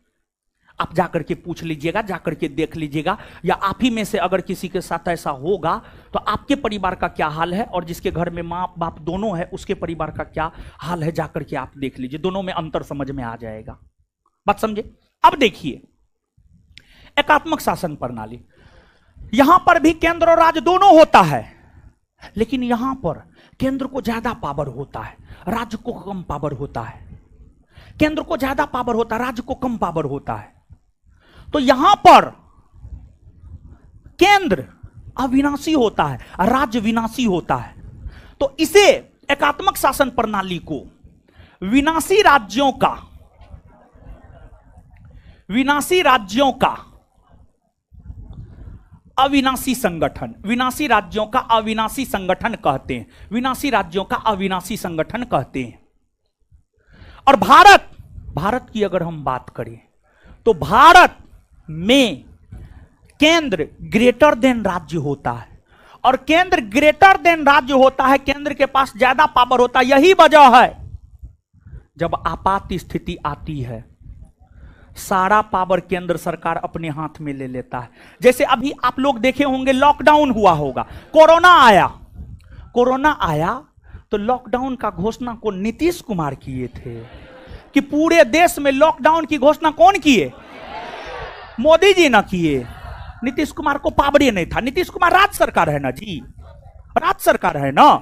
आप जाकर के पूछ लीजिएगा, जाकर के देख लीजिएगा। या आप ही में से अगर किसी के साथ ऐसा होगा तो आपके परिवार का क्या हाल है, और जिसके घर में माँ बाप दोनों है उसके परिवार का क्या हाल है, जाकर के आप देख लीजिए। दोनों में अंतर समझ में आ जाएगा। बात समझे? अब देखिए एकात्मक शासन प्रणाली, यहां पर भी केंद्र और राज्य दोनों होता है, लेकिन यहां पर केंद्र को ज्यादा पावर होता है, राज्य को कम पावर होता है। केंद्र को ज्यादा पावर होता है, राज्य को कम पावर होता है। तो यहां पर केंद्र अविनाशी होता है, राज्य विनाशी होता है। तो इसे एकात्मक शासन प्रणाली को विनाशी राज्यों का अविनाशी संगठन, विनाशी राज्यों का अविनाशी संगठन कहते हैं, विनाशी राज्यों का अविनाशी संगठन कहते हैं। और भारत की अगर हम बात करें तो भारत में केंद्र ग्रेटर देन राज्य होता है, और केंद्र ग्रेटर देन राज्य होता है, केंद्र के पास ज्यादा पावर होता है। यही वजह है जब आपात स्थिति आती है सारा पावर केंद्र सरकार अपने हाथ में ले लेता है। जैसे अभी आप लोग देखे होंगे लॉकडाउन हुआ होगा, कोरोना आया तो लॉकडाउन का घोषणा को नीतीश कुमार किए थे कि पूरे देश में लॉकडाउन की घोषणा कौन किए? मोदी जी ना किए। नीतीश कुमार को पावर ही नहीं था। नीतीश कुमार राज्य सरकार है ना जी, राज्य सरकार है ना।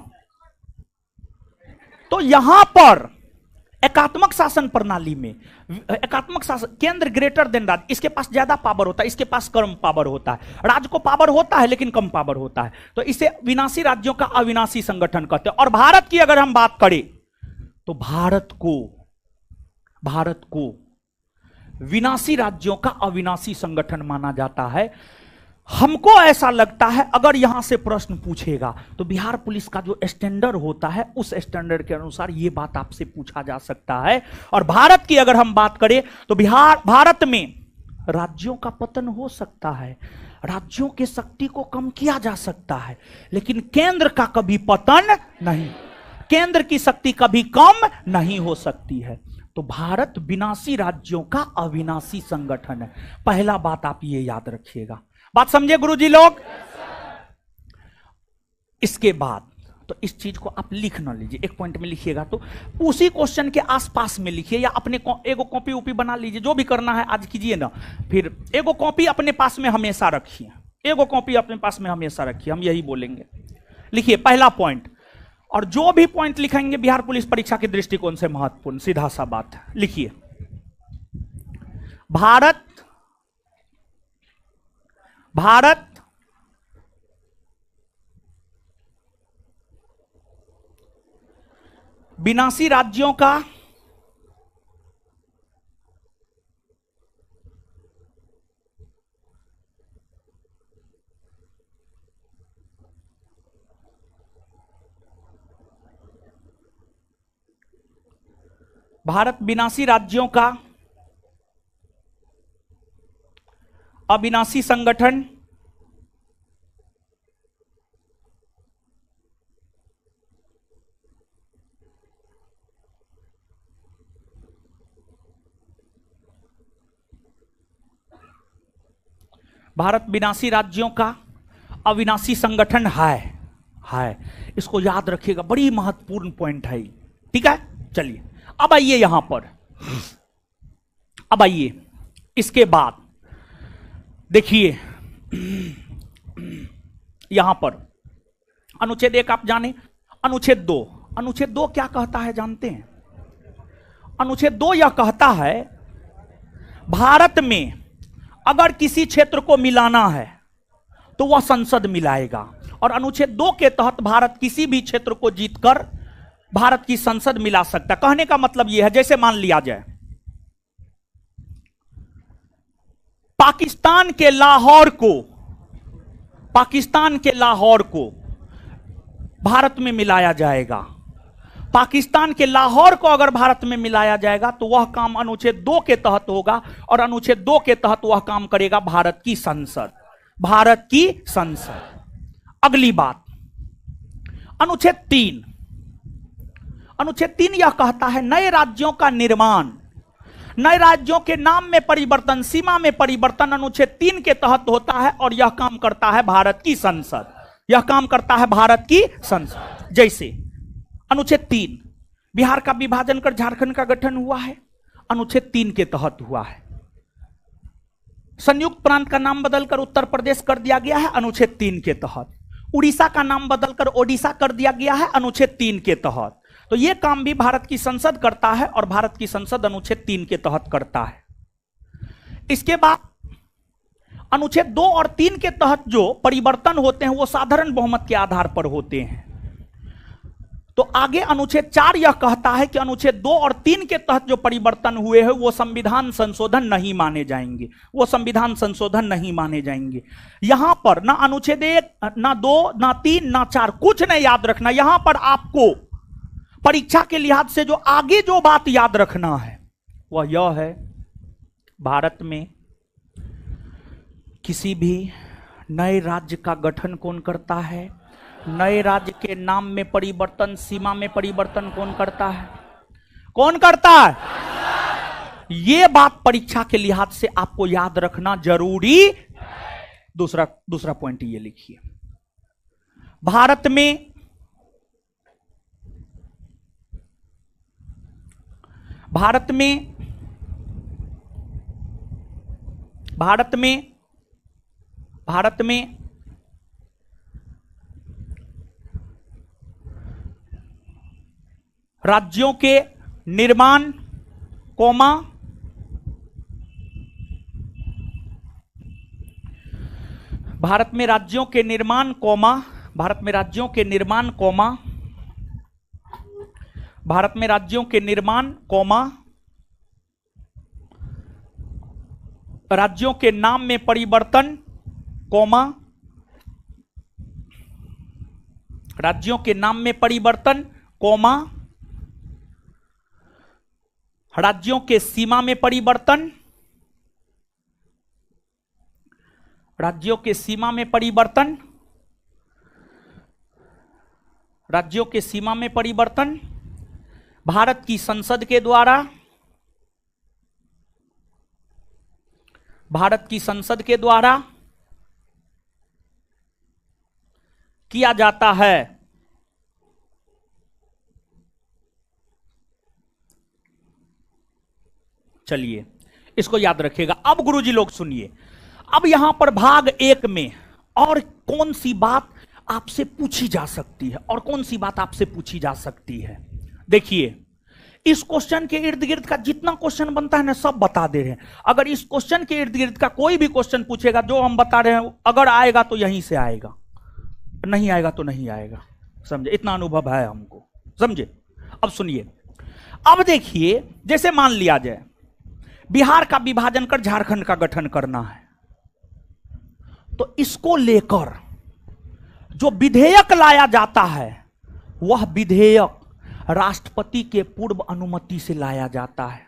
तो यहां पर एकात्मक शासन प्रणाली में एकात्मक शासन, केंद्र ग्रेटर देन राज्य, इसके पास ज्यादा पावर होता है, इसके पास कम पावर होता है। राज्य को पावर होता है लेकिन कम पावर होता है, तो इसे विनाशी राज्यों का अविनाशी संगठन कहते हैं। और भारत की अगर हम बात करें तो भारत को विनाशी राज्यों का अविनाशी संगठन माना जाता है। हमको ऐसा लगता है अगर यहां से प्रश्न पूछेगा तो बिहार पुलिस का जो स्टैंडर्ड होता है उस स्टैंडर्ड के अनुसार यह बात आपसे पूछा जा सकता है। और भारत की अगर हम बात करें तो भारत में राज्यों का पतन हो सकता है, राज्यों की शक्ति को कम किया जा सकता है, लेकिन केंद्र का कभी पतन नहीं, केंद्र की शक्ति कभी कम नहीं हो सकती है। तो भारत विनाशी राज्यों का अविनाशी संगठन है। पहला बात आप ये याद रखिएगा। बात समझे गुरुजी लोग? इसके बाद तो इस चीज को आप लिख ना लीजिए, एक पॉइंट में लिखिएगा तो उसी क्वेश्चन के आसपास में लिखिए, या अपने एगो कॉपी उपी बना लीजिए, जो भी करना है आज कीजिए ना। फिर एगो कॉपी अपने पास में हमेशा रखिए, एगो कॉपी अपने पास में हमेशा रखिए, हम यही बोलेंगे। लिखिए पहला पॉइंट, और जो भी पॉइंट लिखेंगे बिहार पुलिस परीक्षा के दृष्टिकोण से महत्वपूर्ण, सीधा सा बात है। लिखिए भारत विनाशी राज्यों का अविनाशी संगठन भारत विनाशी राज्यों का अविनाशी संगठन है। इसको याद रखिएगा, बड़ी महत्वपूर्ण पॉइंट है। ठीक है, चलिए अब आइए यहां पर, अब आइए इसके बाद देखिए यहां पर अनुच्छेद 1 आप जाने, अनुच्छेद 2 क्या कहता है जानते हैं? अनुच्छेद 2 यह कहता है भारत में अगर किसी क्षेत्र को मिलाना है तो वह संसद मिलाएगा, और अनुच्छेद 2 के तहत भारत किसी भी क्षेत्र को जीतकर भारत की संसद मिला सकता है। कहने का मतलब यह है, जैसे मान लिया जाए पाकिस्तान के लाहौर को भारत में मिलाया जाएगा, पाकिस्तान के लाहौर को अगर भारत में मिलाया जाएगा तो वह काम अनुच्छेद 2 के तहत होगा, और अनुच्छेद 2 के तहत वह काम करेगा भारत की संसद। अगली बात, अनुच्छेद 3 यह कहता है नए राज्यों का निर्माण, नए राज्यों के नाम में परिवर्तन, सीमा में परिवर्तन अनुच्छेद 3 के तहत होता है, और यह काम करता है भारत की संसद। जैसे अनुच्छेद 3, बिहार का विभाजन कर झारखंड का गठन हुआ है, अनुच्छेद 3 के तहत हुआ है। संयुक्त प्रांत का नाम बदलकर उत्तर प्रदेश कर दिया गया है, अनुच्छेद 3 के तहत। उड़ीसा का नाम बदलकर ओडिशा कर दिया गया है, अनुच्छेद 3 के तहत। तो यह काम भी भारत की संसद करता है, और भारत की संसद अनुच्छेद 3 के तहत करता है। इसके बाद अनुच्छेद 2 और 3 के तहत जो परिवर्तन होते हैं वो साधारण बहुमत के आधार पर होते हैं। तो आगे अनुच्छेद 4 यह कहता है कि अनुच्छेद 2 और 3 के तहत जो परिवर्तन हुए हैं वो संविधान संशोधन नहीं माने जाएंगे, वो संविधान संशोधन नहीं माने जाएंगे। यहां पर ना अनुच्छेद 1 ना 2 ना 3 ना 4 कुछ नहीं याद रखना। यहां पर आपको परीक्षा के लिहाज से जो आगे जो बात याद रखना है वह यह है, भारत में किसी भी नए राज्य का गठन कौन करता है, नए राज्य के नाम में परिवर्तन, सीमा में परिवर्तन कौन करता है? कौन करता है? यह बात परीक्षा के लिहाज से आपको याद रखना जरूरी। दूसरा पॉइंट ये लिखिए, भारत में राज्यों के निर्माण कोमा भारत में राज्यों के निर्माण कोमा भारत में राज्यों के निर्माण कोमा भारत में राज्यों के निर्माण कोमा राज्यों के नाम में परिवर्तन कोमा राज्यों के नाम में परिवर्तन कोमा राज्यों के सीमा में परिवर्तन राज्यों के सीमा में परिवर्तन राज्यों के सीमा में परिवर्तन भारत की संसद के द्वारा किया जाता है। चलिए इसको याद रखिएगा। अब गुरुजी लोग सुनिए, अब यहां पर भाग 1 में और कौन सी बात आपसे पूछी जा सकती है और कौन सी बात आपसे पूछी जा सकती है। देखिए, इस क्वेश्चन के इर्द गिर्द का जितना क्वेश्चन बनता है ना सब बता दे रहे हैं। अगर इस क्वेश्चन के इर्द गिर्द का कोई भी क्वेश्चन पूछेगा जो हम बता रहे हैं, अगर आएगा तो यहीं से आएगा, नहीं आएगा तो नहीं आएगा। समझे? इतना अनुभव है हमको। समझे? अब सुनिए, अब देखिए, जैसे मान लिया जाए बिहार का विभाजन कर झारखंड का गठन करना है, तो इसको लेकर जो विधेयक लाया जाता है वह विधेयक राष्ट्रपति के पूर्व अनुमति से लाया जाता है।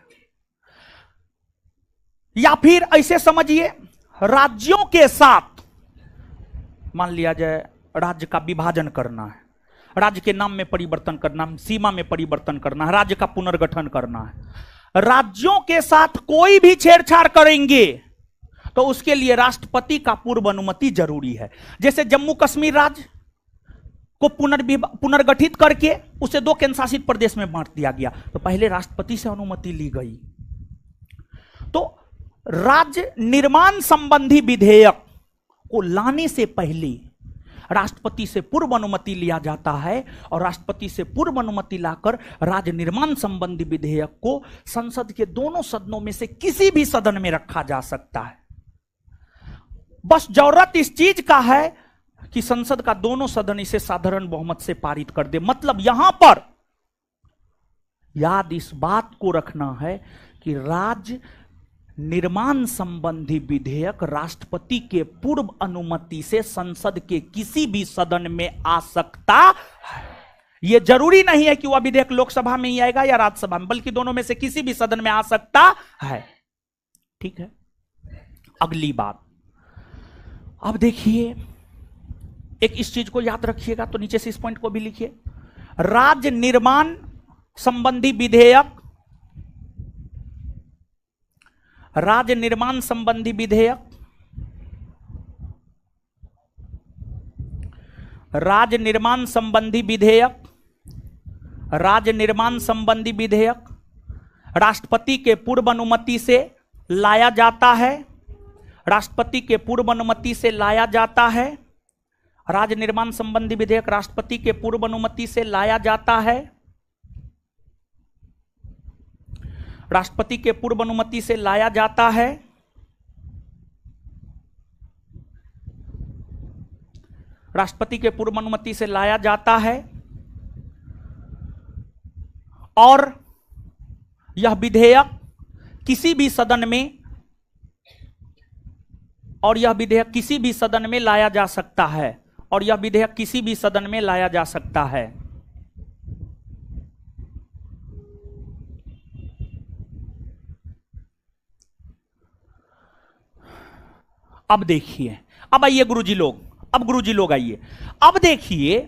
या फिर ऐसे समझिए, राज्यों के साथ मान लिया जाए राज्य का विभाजन करना है, राज्य के नाम में परिवर्तन करना, सीमा में परिवर्तन करना है, राज्य का पुनर्गठन करना है। राज्यों के साथ कोई भी छेड़छाड़ करेंगे तो उसके लिए राष्ट्रपति का पूर्व अनुमति जरूरी है। जैसे जम्मू कश्मीर राज्य को पुनर्गठित करके उसे 2 केंद्र शासित प्रदेश में बांट दिया गया, तो पहले राष्ट्रपति से अनुमति ली गई। तो राज्य निर्माण संबंधी विधेयक को लाने से पहले राष्ट्रपति से पूर्व अनुमति लिया जाता है और राष्ट्रपति से पूर्व अनुमति लाकर राज्य निर्माण संबंधी विधेयक को संसद के दोनों सदनों में से किसी भी सदन में रखा जा सकता है। बस जरूरत इस चीज का है कि संसद का दोनों सदन इसे साधारण बहुमत से पारित कर दे। मतलब यहां पर याद इस बात को रखना है कि राज्य निर्माण संबंधी विधेयक राष्ट्रपति के पूर्व अनुमति से संसद के किसी भी सदन में आ सकता है। यह जरूरी नहीं है कि वह विधेयक लोकसभा में ही आएगा या राज्यसभा में, बल्कि दोनों में से किसी भी सदन में आ सकता है। ठीक है, अगली बात, अब देखिए, एक इस चीज को याद रखिएगा, तो नीचे से इस पॉइंट को भी लिखिए। राज्य निर्माण संबंधी विधेयक, राज्य निर्माण संबंधी विधेयक, राज्य निर्माण संबंधी विधेयक, राज्य निर्माण संबंधी विधेयक राष्ट्रपति के पूर्व अनुमति से लाया जाता है, राष्ट्रपति के पूर्व अनुमति से लाया जाता है। राज्य निर्माण संबंधी विधेयक राष्ट्रपति के पूर्व अनुमति से लाया जाता है, राष्ट्रपति के पूर्व अनुमति से लाया जाता है। राष्ट्रपति के पूर्व अनुमति से लाया जाता है। और यह विधेयक किसी भी सदन में लाया जा सकता है, और यह विधेयक किसी भी सदन में लाया जा सकता है। अब देखिए, अब आइए गुरुजी लोग आइए, अब देखिए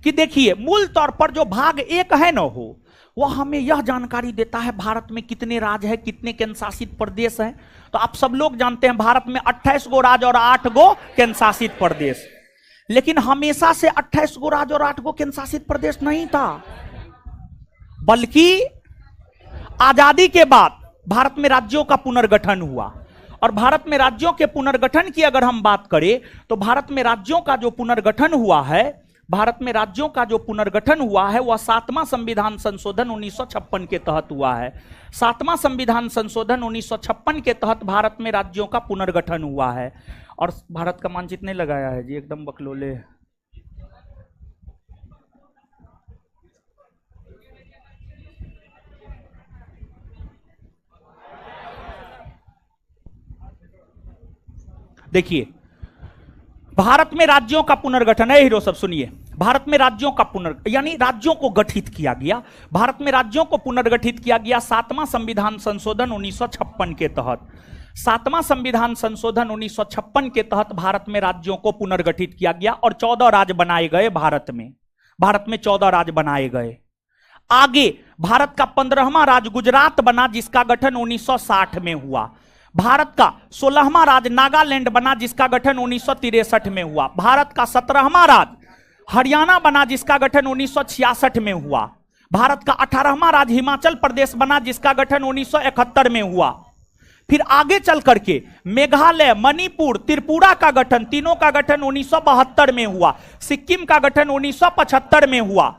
कि देखिए मूल तौर पर जो भाग 1 है ना हो, वह हमें यह जानकारी देता है भारत में कितने राज्य है, कितने केंद्र शासित प्रदेश हैं। तो आप सब लोग जानते हैं भारत में 28 गो राज्य और 8 गो केंद्र शासित प्रदेश, लेकिन हमेशा से 28 गो राज्य और 8 गो केंद्र शासित प्रदेश नहीं था, बल्कि आजादी के बाद भारत में राज्यों का पुनर्गठन हुआ। और भारत में राज्यों के पुनर्गठन की अगर हम बात करें तो भारत में राज्यों का जो पुनर्गठन हुआ है, वह 7वां संविधान संशोधन 1956 के तहत हुआ है। 7वां संविधान संशोधन 1956 के तहत भारत में राज्यों का पुनर्गठन हुआ है। और भारत का मानचित्र नहीं लगाया है जी, एकदम बकलोले। देखिए भारत में राज्यों का पुनर्गठन है, हीरो सब सुनिए, भारत में राज्यों का यानी राज्यों को गठित किया गया, भारत में राज्यों को पुनर्गठित किया गया 7वां संविधान संशोधन 1956 के तहत। 7वां संविधान संशोधन 1956 के तहत भारत में राज्यों को पुनर्गठित किया गया और 14 राज्य बनाए गए भारत में 14 राज्य बनाए गए। आगे भारत का 15वां राज्य गुजरात बना, जिसका गठन 1960 में हुआ। भारत का 16वां राज्य नागालैंड बना, जिसका गठन 1963 में हुआ। भारत का 17वां राज्य हरियाणा बना, जिसका गठन 1966 में हुआ। भारत का 18वां राज्य हिमाचल प्रदेश बना, जिसका गठन 1971 में हुआ। फिर आगे चल करके मेघालय, मणिपुर, त्रिपुरा का गठन, तीनों का गठन 1972 में हुआ। सिक्किम का गठन 1975 में हुआ।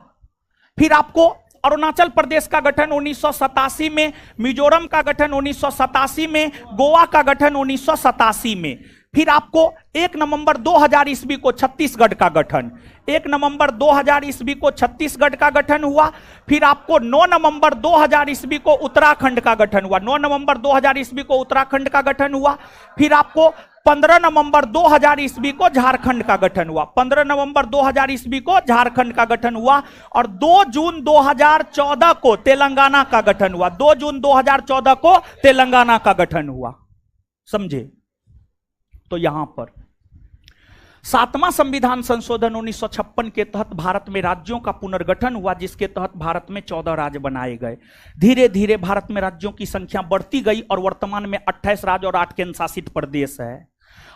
फिर आपको अरुणाचल प्रदेश का गठन 1987 में, मिजोरम का गठन 1987 में, गोवा का गठन 1987 में। फिर आपको 1 नवंबर 2000 ईस्वी को छत्तीसगढ़ का गठन, 1 नवंबर 2000 ईस्वी को छत्तीसगढ़ का गठन हुआ। फिर आपको 9 नवंबर 2000 ईस्वी को उत्तराखंड का गठन हुआ, 9 नवंबर 2000 ईस्वी को उत्तराखंड का गठन हुआ। फिर आपको 15 नवंबर 2000 ईस्वी को झारखंड का गठन हुआ, 15 नवंबर 2000 ईस्वी को झारखंड का गठन हुआ। और 2 जून 2014 को तेलंगाना का गठन हुआ, 2 जून 2014 को तेलंगाना का गठन हुआ। समझे? तो यहां पर 7वां संविधान संशोधन 1956 के तहत भारत में राज्यों का पुनर्गठन हुआ, जिसके तहत भारत में 14 राज्य बनाए गए। धीरे धीरे भारत में राज्यों की संख्या बढ़ती गई और वर्तमान में 28 राज्य और 8 केंद्र शासित प्रदेश है।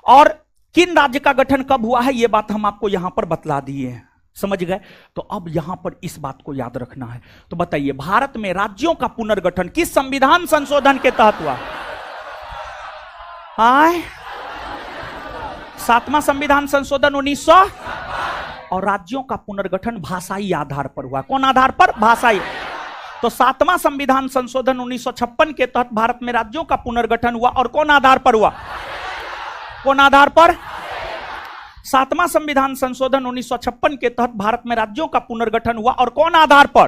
और किन राज्य का गठन कब हुआ है, यह बात हम आपको यहां पर बतला दिए हैं। समझ गए? तो अब यहां पर इस बात को याद रखना है। तो बताइए, भारत में राज्यों का पुनर्गठन किस संविधान संशोधन के तहत हुआ? 7वां संविधान संशोधन 1900। और राज्यों का पुनर्गठन भाषाई आधार पर हुआ। कौन आधार पर? भाषाई। तो 7वां संविधान संशोधन 1956 के तहत भारत में राज्यों का पुनर्गठन हुआ, और कौन आधार पर हुआ? कौन आधार पर? 7वां संविधान संशोधन 1956 के तहत भारत में राज्यों का पुनर्गठन हुआ, और कौन आधार पर?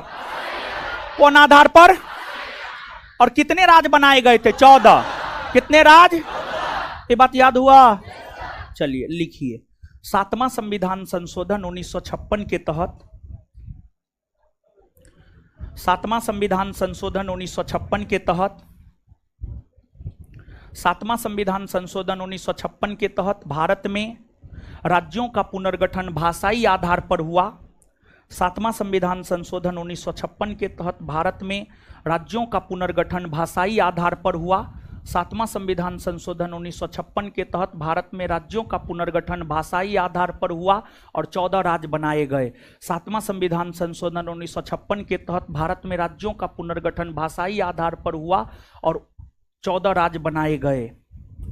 कौन आधार पर? और कितने राज्य बनाए गए थे? 14। कितने राज्य? ये बात याद हुआ? चलिए लिखिए। 7वां संविधान संशोधन 1956 के तहत, 7वां संविधान संशोधन 1956 के तहत, 7वां संविधान संशोधन 1956 के तहत भारत में राज्यों का पुनर्गठन भाषाई आधार पर हुआ। 7वां संविधान संशोधन 1956 के तहत भारत में राज्यों का पुनर्गठन भाषाई आधार पर हुआ। 7वां संविधान संशोधन 1956 के तहत भारत में राज्यों का पुनर्गठन भाषाई आधार पर हुआ और 14 राज्य बनाए गए। 7वां संविधान संशोधन 1956 के तहत भारत में राज्यों का पुनर्गठन भाषाई आधार पर हुआ और 14 राज्य बनाए गए,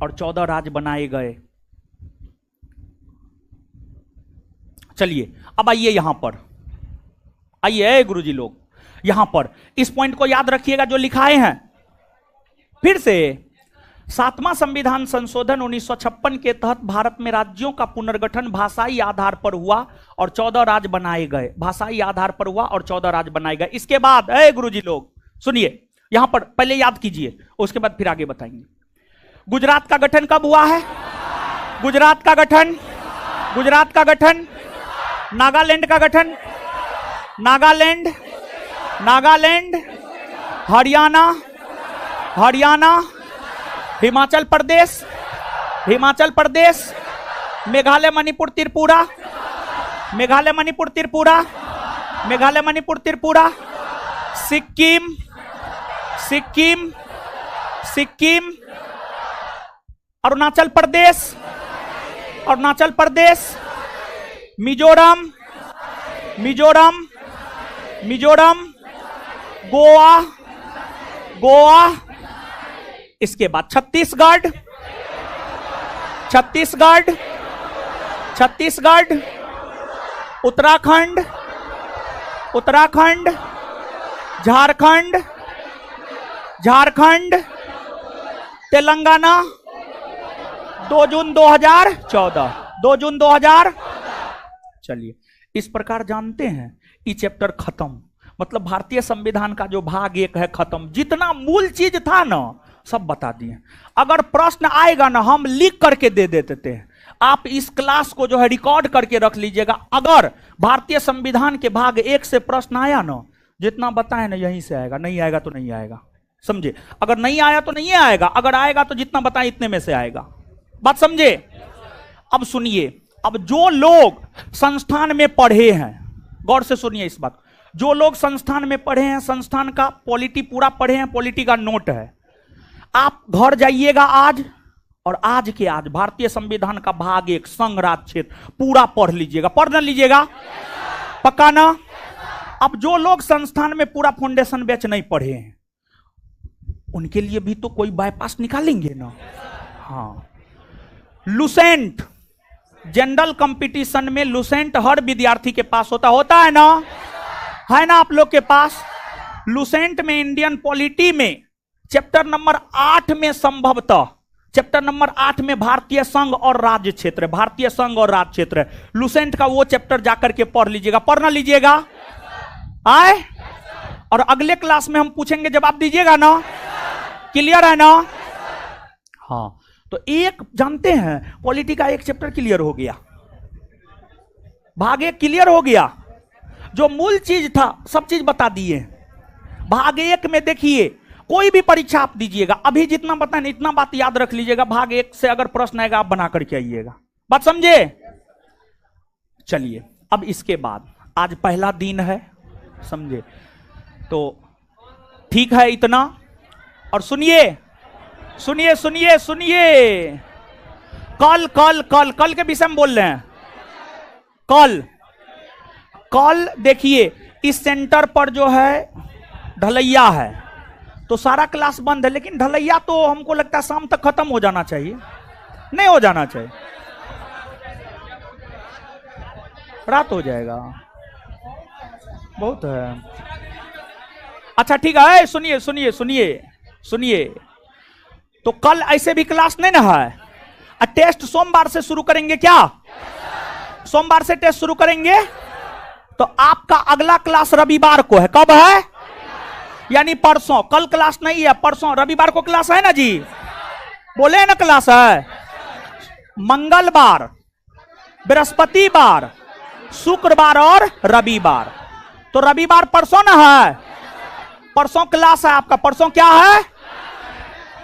और 14 राज्य बनाए गए। चलिए अब आइए यहां पर, आइए गुरुजी लोग, यहां पर इस पॉइंट को याद रखिएगा जो लिखाए हैं। फिर से 7वां संविधान संशोधन 1956 के तहत भारत में राज्यों का पुनर्गठन भाषाई आधार पर हुआ और 14 राज्य बनाए गए। भाषाई आधार पर हुआ और 14 राज्य बनाए गए। इसके बाद गुरुजी लोग सुनिए, यहां पर पहले याद कीजिए, उसके बाद फिर आगे बताएंगे। गुजरात का गठन कब हुआ है? गुजरात का गठन, गुजरात का गठन, नागालैंड का गठन, नागालैंड, नागालैंड, हरियाणा, हरियाणा, हिमाचल प्रदेश, हिमाचल प्रदेश, मेघालय, मणिपुर, त्रिपुरा, मेघालय, मणिपुर, त्रिपुरा, मेघालय, मणिपुर, त्रिपुरा, सिक्किम, सिक्किम, सिक्किम, अरुणाचल प्रदेश, अरुणाचल प्रदेश, मिजोरम, मिजोरम, मिजोरम, गोवा, गोवा, इसके बाद छत्तीसगढ़, छत्तीसगढ़, छत्तीसगढ़, उत्तराखंड, उत्तराखंड, झारखंड, झारखंड, तेलंगाना, 2 जून 2014, 2 जून 2000। चलिए, इस प्रकार जानते हैं ये चैप्टर खत्म। मतलब भारतीय संविधान का जो भाग 1 है खत्म। जितना मूल चीज था ना सब बता दिए। अगर प्रश्न आएगा ना हम लिख करके दे देते थे। आप इस क्लास को जो है रिकॉर्ड करके रख लीजिएगा। अगर भारतीय संविधान के भाग 1 से प्रश्न आया ना, जितना बताए ना यहीं से आएगा, नहीं आएगा तो नहीं आएगा। समझे? अगर नहीं आया तो नहीं आएगा, अगर आएगा तो जितना बताए इतने में से आएगा। बात समझे? अब सुनिए, अब जो लोग संस्थान में पढ़े हैं, गौर से सुनिए इस बात। जो लोग संस्थान में पढ़े हैं, संस्थान का पॉलिटी पूरा पढ़े हैं, पॉलिटी का नोट है, आप घर जाइएगा आज और आज के आज भारतीय संविधान का भाग 1 संघ राज्य क्षेत्र पूरा पढ़ लीजिएगा। पढ़ ना लीजिएगा? पक्का ना? अब जो लोग संस्थान में पूरा फाउंडेशन बैच नहीं पढ़े हैं उनके लिए भी तो कोई बाईपास निकालेंगे ना। हाँ, लुसेंट, जनरल कंपटीशन में लुसेंट हर विद्यार्थी के पास होता है ना? है ना आप लोग के पास? लुसेंट में इंडियन पॉलिटी में चैप्टर नंबर 8 में संभवतः चैप्टर नंबर 8 में भारतीय संघ और राज्य क्षेत्र, भारतीय संघ और राज्य क्षेत्र, लुसेंट का वो चैप्टर जाकर के पढ़ लीजिएगा। पढ़ना लीजिएगा आए, और अगले क्लास में हम पूछेंगे, जवाब दीजिएगा ना। क्लियर है ना? हाँ, तो एक जानते हैं पॉलिटी का एक चैप्टर क्लियर हो गया, भाग 1 क्लियर हो गया। जो मूल चीज था सब चीज बता दिए। भाग 1 में देखिए, कोई भी परीक्षा आप दीजिएगा, अभी जितना बताएं इतना बात याद रख लीजिएगा। भाग 1 से अगर प्रश्न आएगा आप बना करके आइएगा। बात समझे? चलिए, अब इसके बाद आज पहला दिन है, समझे? तो ठीक है इतना। और सुनिए सुनिए सुनिए सुनिए, कल कल कल कल के विषय में बोल रहे हैं। कल कल देखिए, इस सेंटर पर जो है ढलैया है, तो सारा क्लास बंद है, लेकिन ढलैया तो हमको लगता है शाम तक खत्म हो जाना चाहिए। नहीं हो जाना चाहिए, रात हो जाएगा, बहुत है। अच्छा ठीक है, सुनिए सुनिए सुनिए सुनिए, तो कल ऐसे भी क्लास नहीं ना है। टेस्ट सोमवार से शुरू करेंगे क्या? सोमवार से टेस्ट शुरू करेंगे, तो आपका अगला क्लास रविवार को है। कब है? यानी परसों। कल क्लास नहीं है, परसों रविवार को क्लास है ना जी? बोले ना क्लास है। मंगलवार, बृहस्पतिवार, शुक्रवार और रविवार। तो रविवार परसों ना है, परसों क्लास है आपका। परसों क्या है?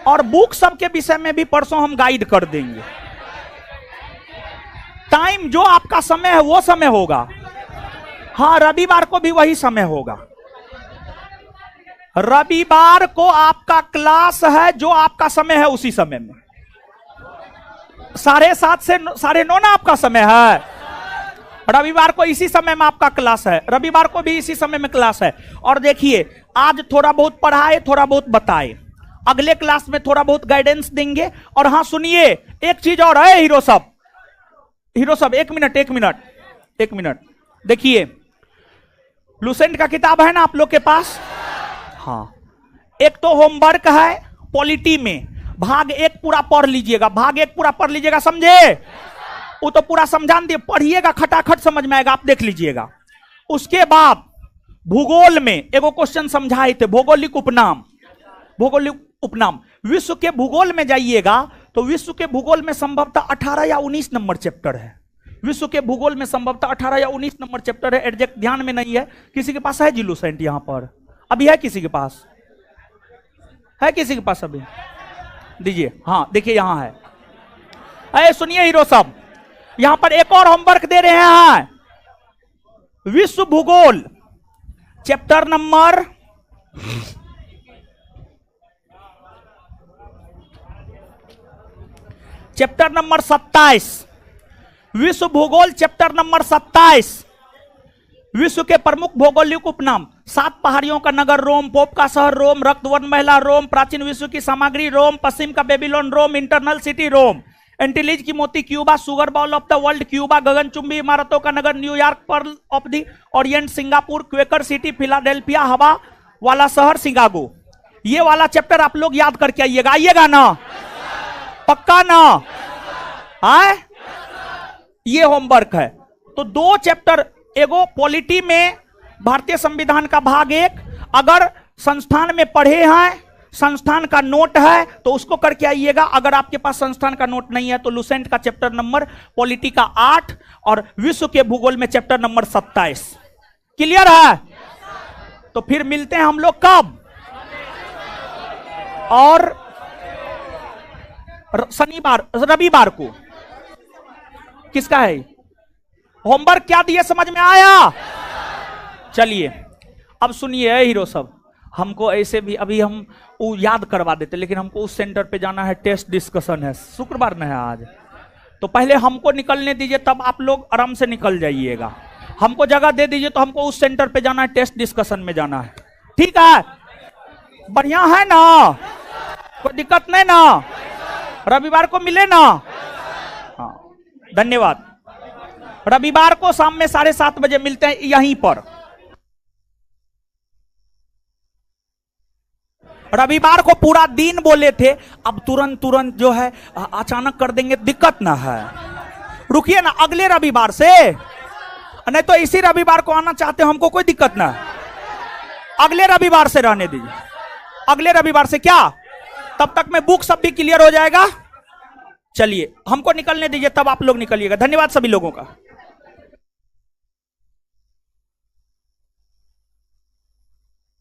और बुक सब के विषय में भी परसों हम गाइड कर देंगे। टाइम जो आपका समय है वो समय होगा। हाँ, रविवार को भी वही समय होगा। रविवार को आपका क्लास है, जो आपका समय है उसी समय में 7:30 से 9:30 ना आपका समय है। रविवार को इसी समय में आपका क्लास है, रविवार को भी इसी समय में क्लास है। और देखिए, आज थोड़ा बहुत पढ़ाए, थोड़ा बहुत बताए, अगले क्लास में थोड़ा बहुत गाइडेंस देंगे। और हाँ सुनिए, एक चीज और है हीरो साहब, हीरो साहब एक मिनट देखिए, लुसेंट का किताब है ना आप लोग के पास? हाँ, एक तो होमवर्क है पॉलिटी में, भाग 1 पूरा पढ़ लीजिएगा, भाग 1 पूरा पढ़ लीजिएगा, समझे? वो तो पूरा समझान दिए, पढ़िएगा, खटाखट समझ में आएगा, आप देख लीजिएगा। उसके बाद भूगोल में एगो क्वेश्चन समझाए थे, भौगोलिक उपनाम। भौगोलिक उपनाम विश्व के भूगोल में जाइएगा तो विश्व के भूगोल में संभवतः 18 या 19 नंबर चैप्टर है। विश्व के भूगोल में संभवतः 18 या 19 नंबर चैप्टर है, एग्जैक्ट ध्यान में नहीं है। किसी के पास है जी लुसेंट यहां पर? अभी है किसी के पास? है किसी के पास अभी? दीजिए। हाँ देखिए यहां है। अरे सुनिए हीरो साहब, यहां पर एक और होमवर्क दे रहे हैं। विश्व भूगोल चैप्टर नंबर चैप्टर नंबर 27, विश्व भूगोल चैप्टर नंबर 27। विश्व के प्रमुख भौगोलिक उपनाम: 7 पहाड़ियों का नगर रोम, पोप का शहर रोम, रक्तवर्ण महिला रोम, प्राचीन विश्व की सामग्री रोम, पश्चिम का Babylon Rome, eternal city Rome, Antilles की मोती Cuba, sugar bowl of the world Cuba, गगनचुंबी इमारतों का नगर New York, pearl of the Orient Singapore, Quaker city Philadelphia, हवा वाला शहर शिकागो। ये वाला चैप्टर आप लोग याद करके आइएगा, आइएगा ना? पक्का ना? आए? ये होमवर्क है। तो 2 चैप्टर, एगो पॉलिटी में भारतीय संविधान का भाग 1, अगर संस्थान में पढ़े हैं, संस्थान का नोट है तो उसको करके आइएगा। अगर आपके पास संस्थान का नोट नहीं है तो लुसेंट का चैप्टर नंबर, पॉलिटी का 8 और विश्व के भूगोल में चैप्टर नंबर 27। क्लियर है? तो फिर मिलते हैं हम लोग कब? और शनिवार, रविवार को। किसका है होमवर्क? क्या दिए, समझ में आया? चलिए अब सुनिए हीरो साहब, हमको ऐसे भी अभी हम वो याद करवा देते, लेकिन हमको उस सेंटर पे जाना है, टेस्ट डिस्कशन है, शुक्रवार में है आज। तो पहले हमको निकलने दीजिए, तब आप लोग आराम से निकल जाइएगा। हमको जगह दे दीजिए, तो हमको उस सेंटर पे जाना है, टेस्ट डिस्कशन में जाना है। ठीक है? बढ़िया है ना? कोई दिक्कत नहीं ना? रविवार को मिले ना? हाँ धन्यवाद। रविवार को शाम में 7:30 बजे मिलते हैं यहीं पर। रविवार को पूरा दिन बोले थे, अब तुरंत जो है अचानक कर देंगे, दिक्कत ना है। रुकिए ना, अगले रविवार से, नहीं तो इसी रविवार को आना चाहते हो, हमको कोई दिक्कत ना है। अगले रविवार से रहने दीजिए, अगले रविवार से। क्या तब तक में बुक सब भी क्लियर हो जाएगा? चलिए हमको निकलने दीजिए, तब आप लोग निकलिएगा। धन्यवाद सभी लोगों का।